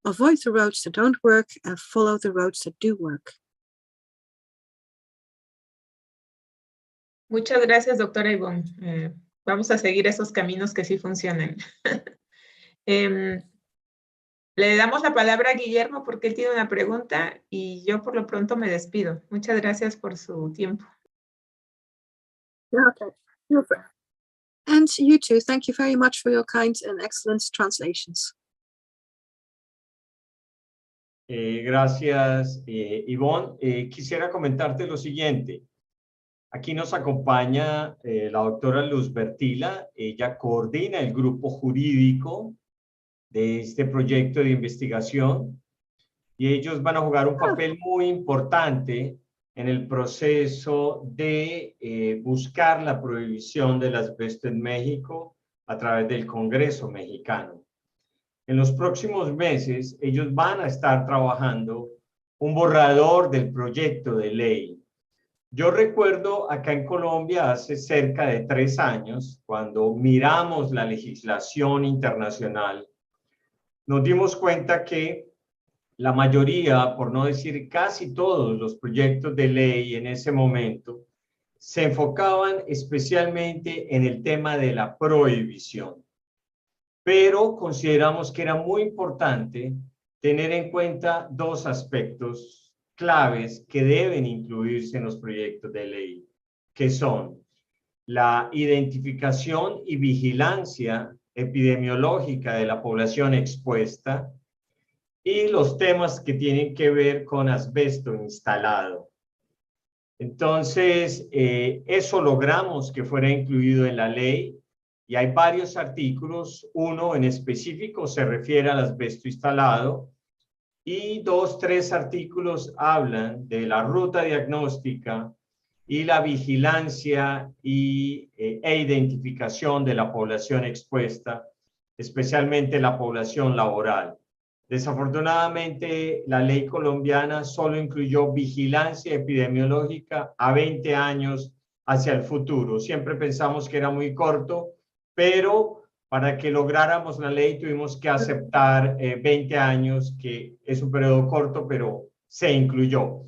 avoid the roads that don't work and follow the roads that do work. Muchas gracias, doctora Ivonne. Vamos a seguir esos caminos que sí funcionan. Le damos la palabra a Guillermo porque él tiene una pregunta y yo por lo pronto me despido. Muchas gracias por su tiempo. Okay. And you too. Thank you very much for your kind and excellent translations. Gracias, Ivonne. Quisiera comentarte lo siguiente. Aquí nos acompaña la doctora Luz Bertila. Ella coordina el grupo jurídico de este proyecto de investigación y ellos van a jugar un papel muy importante en el proceso de buscar la prohibición del asbesto en México a través del Congreso mexicano. En los próximos meses, ellos van a estar trabajando un borrador del proyecto de ley. Yo recuerdo acá en Colombia hace cerca de 3 años, cuando miramos la legislación internacional, nos dimos cuenta que la mayoría, por no decir casi todos los proyectos de ley en ese momento, se enfocaban especialmente en el tema de la prohibición. Pero consideramos que era muy importante tener en cuenta dos aspectos claves que deben incluirse en los proyectos de ley, que son la identificación y vigilancia epidemiológica de la población expuesta y los temas que tienen que ver con asbesto instalado. Entonces, eso logramos que fuera incluido en la ley y hay varios artículos. Uno en específico se refiere al asbesto instalado y 2, 3 artículos hablan de la ruta diagnóstica y la vigilancia e identificación de la población expuesta, especialmente la población laboral. Desafortunadamente, la ley colombiana solo incluyó vigilancia epidemiológica a 20 años hacia el futuro. Siempre pensamos que era muy corto, pero para que lográramos la ley tuvimos que aceptar 20 años, que es un periodo corto, pero se incluyó.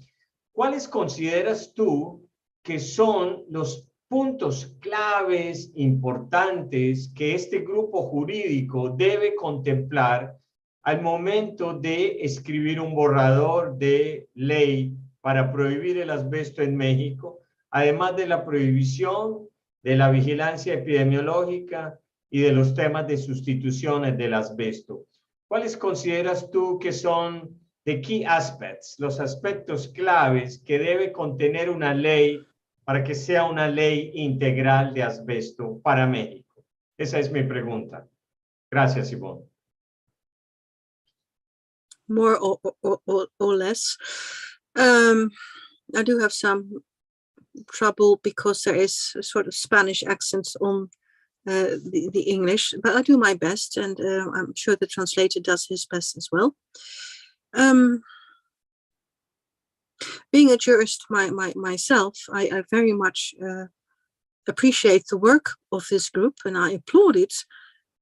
¿Cuáles consideras tú que son los puntos claves importantes que este grupo jurídico debe contemplar al momento de escribir un borrador de ley para prohibir el asbesto en México, además de la prohibición, de la vigilancia epidemiológica y de los temas de sustituciones del asbesto? ¿Cuáles consideras tú que son the key aspects, los aspectos claves que debe contener una ley para que sea una ley integral de asbesto para México? Esa es mi pregunta. Gracias, Ivonne. More or less. I do have some trouble because there is a sort of Spanish accent on the English, but I do my best, and I'm sure the translator does his best as well. Being a jurist myself, I very much appreciate the work of this group, and I applaud it.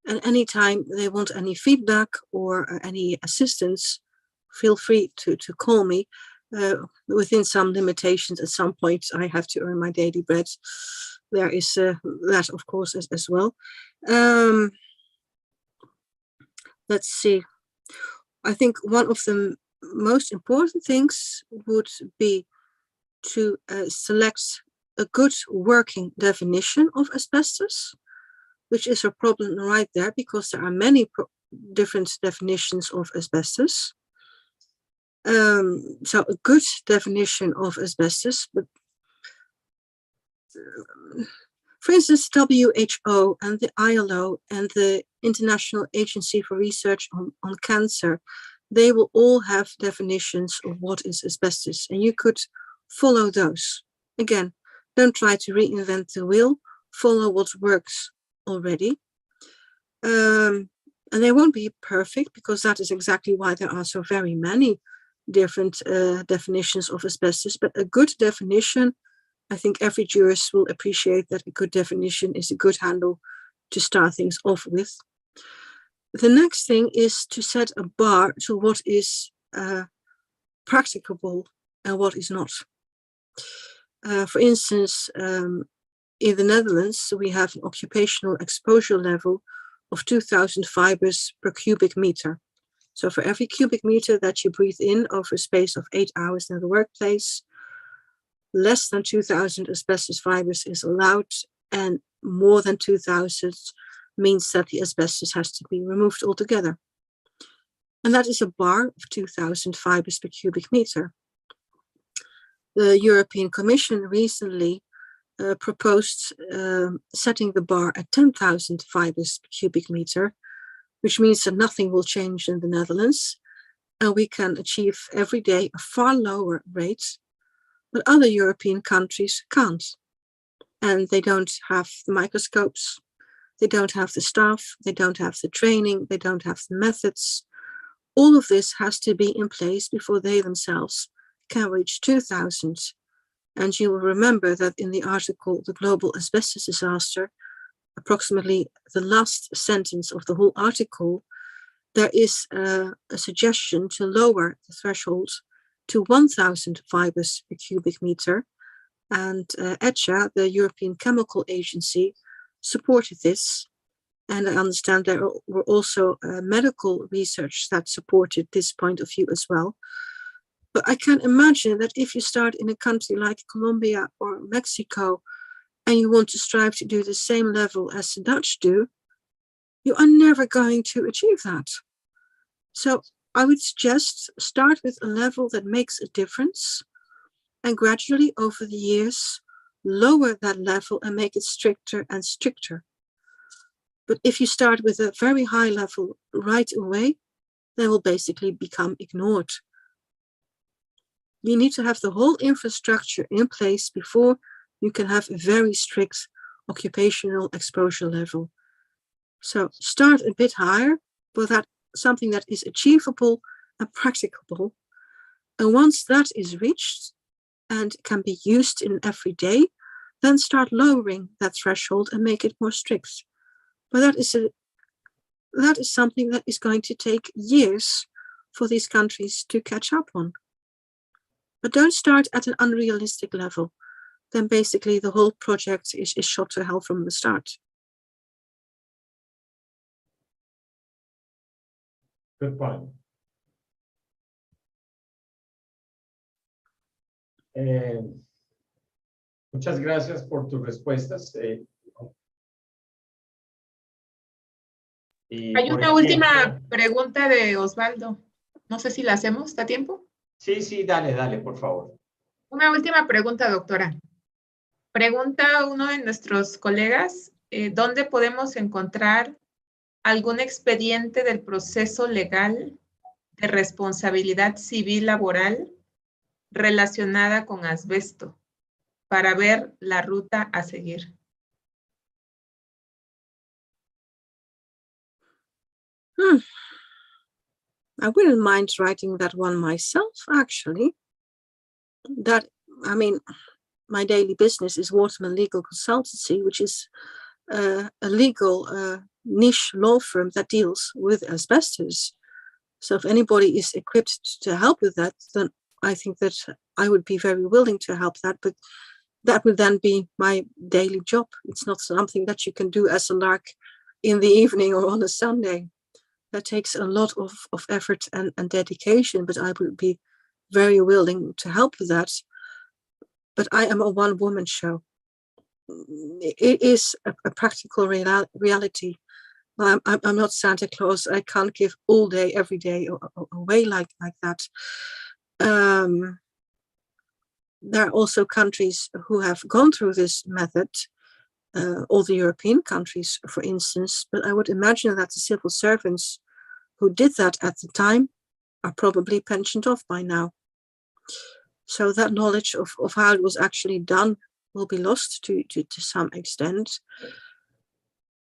And anytime they want any feedback or any assistance, feel free to call me. Within some limitations, at some point I have to earn my daily bread. There is that, of course, as well. Let's see. I think one of the most important things would be to select a good working definition of asbestos, which is a problem right there because there are many different definitions of asbestos. So a good definition of asbestos, but for instance, WHO and the ILO and the International Agency for Research on Cancer, they will all have definitions of what is asbestos, and you could follow those. Again, don't try to reinvent the wheel, follow what works already. And they won't be perfect because that is exactly why there are so very many different definitions of asbestos, but a good definition, I think every jurist will appreciate that a good definition is a good handle to start things off with. The next thing is to set a bar to what is practicable and what is not. For instance, in the Netherlands, we have an occupational exposure level of 2,000 fibers per cubic meter. So for every cubic meter that you breathe in over a space of 8 hours in the workplace, less than 2,000 asbestos fibers is allowed, and more than 2,000 means that the asbestos has to be removed altogether. And that is a bar of 2,000 fibers per cubic meter. The European Commission recently proposed setting the bar at 10,000 fibers per cubic meter, which means that nothing will change in the Netherlands, and we can achieve every day a far lower rate, but other European countries can't. And they don't have the microscopes, they don't have the staff, they don't have the training, they don't have the methods. All of this has to be in place before they themselves can reach 2,000. And you will remember that in the article, The Global Asbestos Disaster, approximately the last sentence of the whole article, there is a suggestion to lower the threshold to 1,000 fibers per cubic meter. And ECHA, the European Chemical Agency, supported this. And I understand there were also medical research that supported this point of view as well. But I can imagine that if you start in a country like Colombia or Mexico, and you want to strive to do the same level as the Dutch do, you are never going to achieve that. So I would suggest start with a level that makes a difference, and gradually over the years, lower that level and make it stricter and stricter. But if you start with a very high level right away, they will basically become ignored. You need to have the whole infrastructure in place before you can have a very strict occupational exposure level. So start a bit higher, but that's something that is achievable and practicable. And once that is reached and can be used in every day, then start lowering that threshold and make it more strict. But that is something that is going to take years for these countries to catch up on. But don't start at an unrealistic level. Then basically the whole project is shot to hell from the start. Good point. Muchas gracias por tus respuestas. Hay una última pregunta de Osvaldo. No sé si la hacemos, ¿está a tiempo? Sí, sí, dale, por favor. Una última pregunta, doctora. Pregunta uno de nuestros colegas, ¿dónde podemos encontrar algún expediente del proceso legal de responsabilidad civil laboral relacionada con asbesto para ver la ruta a seguir? I wouldn't mind writing that one myself, actually. My daily business is Waterman Legal Consultancy, which is a legal niche law firm that deals with asbestos. So if anybody is equipped to help with that, then I think that I would be very willing to help that, but that would then be my daily job. It's not something that you can do as a lark in the evening or on a Sunday. That takes a lot of effort and dedication, but I would be very willing to help with that. But I am a one-woman show. It is a practical reality. I'm not Santa Claus. I can't give all day, every day away like that. There are also countries who have gone through this method, all the European countries, for instance, but I would imagine that the civil servants who did that at the time are probably pensioned off by now. So that knowledge of how it was actually done will be lost to some extent.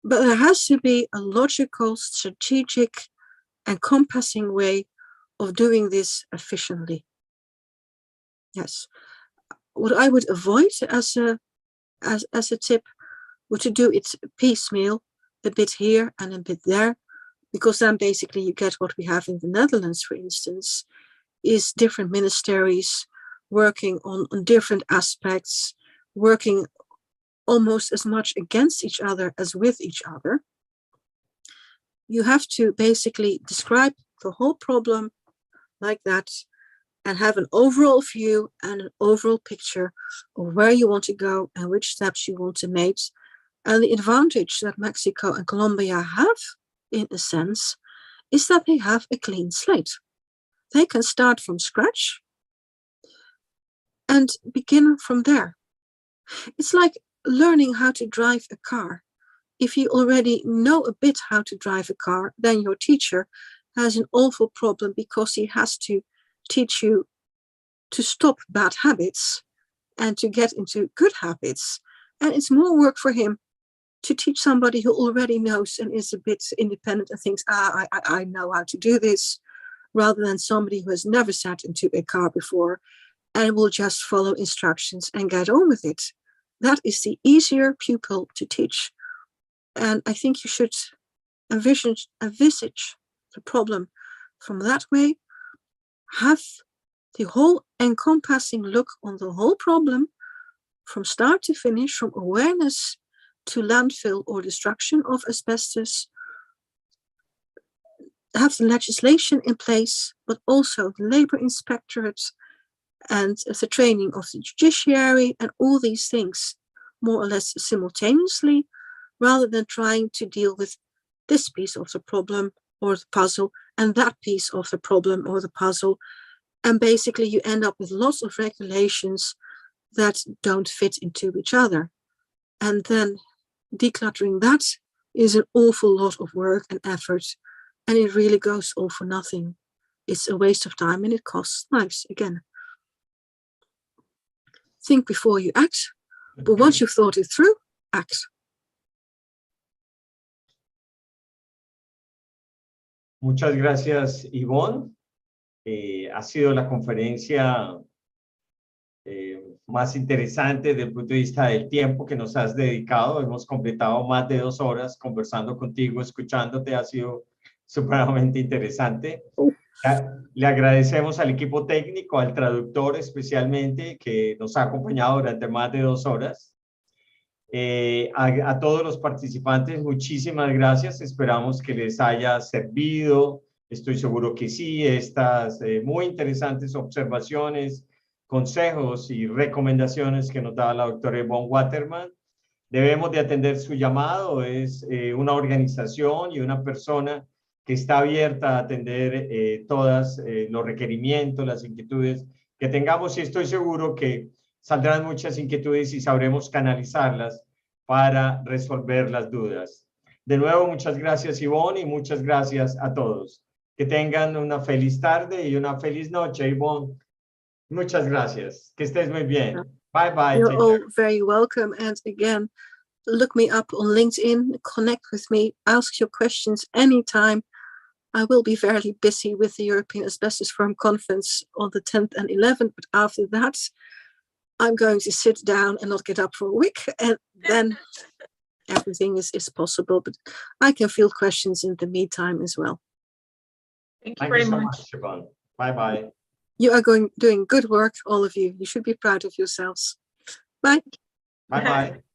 But there has to be a logical, strategic, encompassing way of doing this efficiently. Yes. What I would avoid as a tip would to do it piecemeal, a bit here and a bit there, because then basically you get what we have in the Netherlands, for instance, is different ministries working on different aspects, working almost as much against each other as with each other. You have to basically describe the whole problem like that and have an overall view and an overall picture of where you want to go and which steps you want to make. And the advantage that Mexico and Colombia have, in a sense, is that they have a clean slate. They can start from scratch and begin from there. It's like learning how to drive a car. If you already know a bit how to drive a car, then your teacher has an awful problem because he has to teach you to stop bad habits and to get into good habits. And it's more work for him to teach somebody who already knows and is a bit independent and thinks, I know how to do this, rather than somebody who has never sat into a car before and will just follow instructions and get on with it. That is the easier pupil to teach. And I think you should envisage the problem from that way, have the whole encompassing look on the whole problem from start to finish, from awareness to landfill or destruction of asbestos, have the legislation in place, but also the labor inspectorates and the training of the judiciary and all these things more or less simultaneously, rather than trying to deal with this piece of the problem or the puzzle and that piece of the problem or the puzzle. And basically you end up with lots of regulations that don't fit into each other. And then decluttering that is an awful lot of work and effort, and it really goes all for nothing. It's a waste of time and it costs lives again. Think before you act, but once you've thought it through, act. Muchas gracias, Yvonne. Ha sido la conferencia más interesante desde el punto de vista del tiempo que nos has dedicado. Hemos completado más de 2 horas conversando contigo, escuchándote. Ha sido supremamente interesante. Le agradecemos al equipo técnico, al traductor especialmente, que nos ha acompañado durante más de 2 horas. A todos los participantes, muchísimas gracias. Esperamos que les haya servido. Estoy seguro que sí. Estas muy interesantes observaciones, consejos y recomendaciones que nos da la doctora Yvonne Waterman. Debemos de atender su llamado. Es una organización y una persona que está abierta a atender todos los requerimientos, las inquietudes que tengamos, y estoy seguro que saldrán muchas inquietudes y sabremos canalizarlas para resolver las dudas. De nuevo, muchas gracias, Yvonne, y muchas gracias a todos. Que tengan una feliz tarde y una feliz noche, Yvonne. Muchas gracias. Que estés muy bien. Bye, bye. You're all very welcome. And again, look me up on LinkedIn, connect with me, ask your questions anytime. I will be fairly busy with the European Asbestos Forum Conference on the 10th and 11th, but after that, I'm going to sit down and not get up for a week, and then everything is possible. But I can field questions in the meantime as well. Thank you very much. Siobhan. Bye-bye. You are doing good work, all of you. You should be proud of yourselves. Bye. Bye-bye.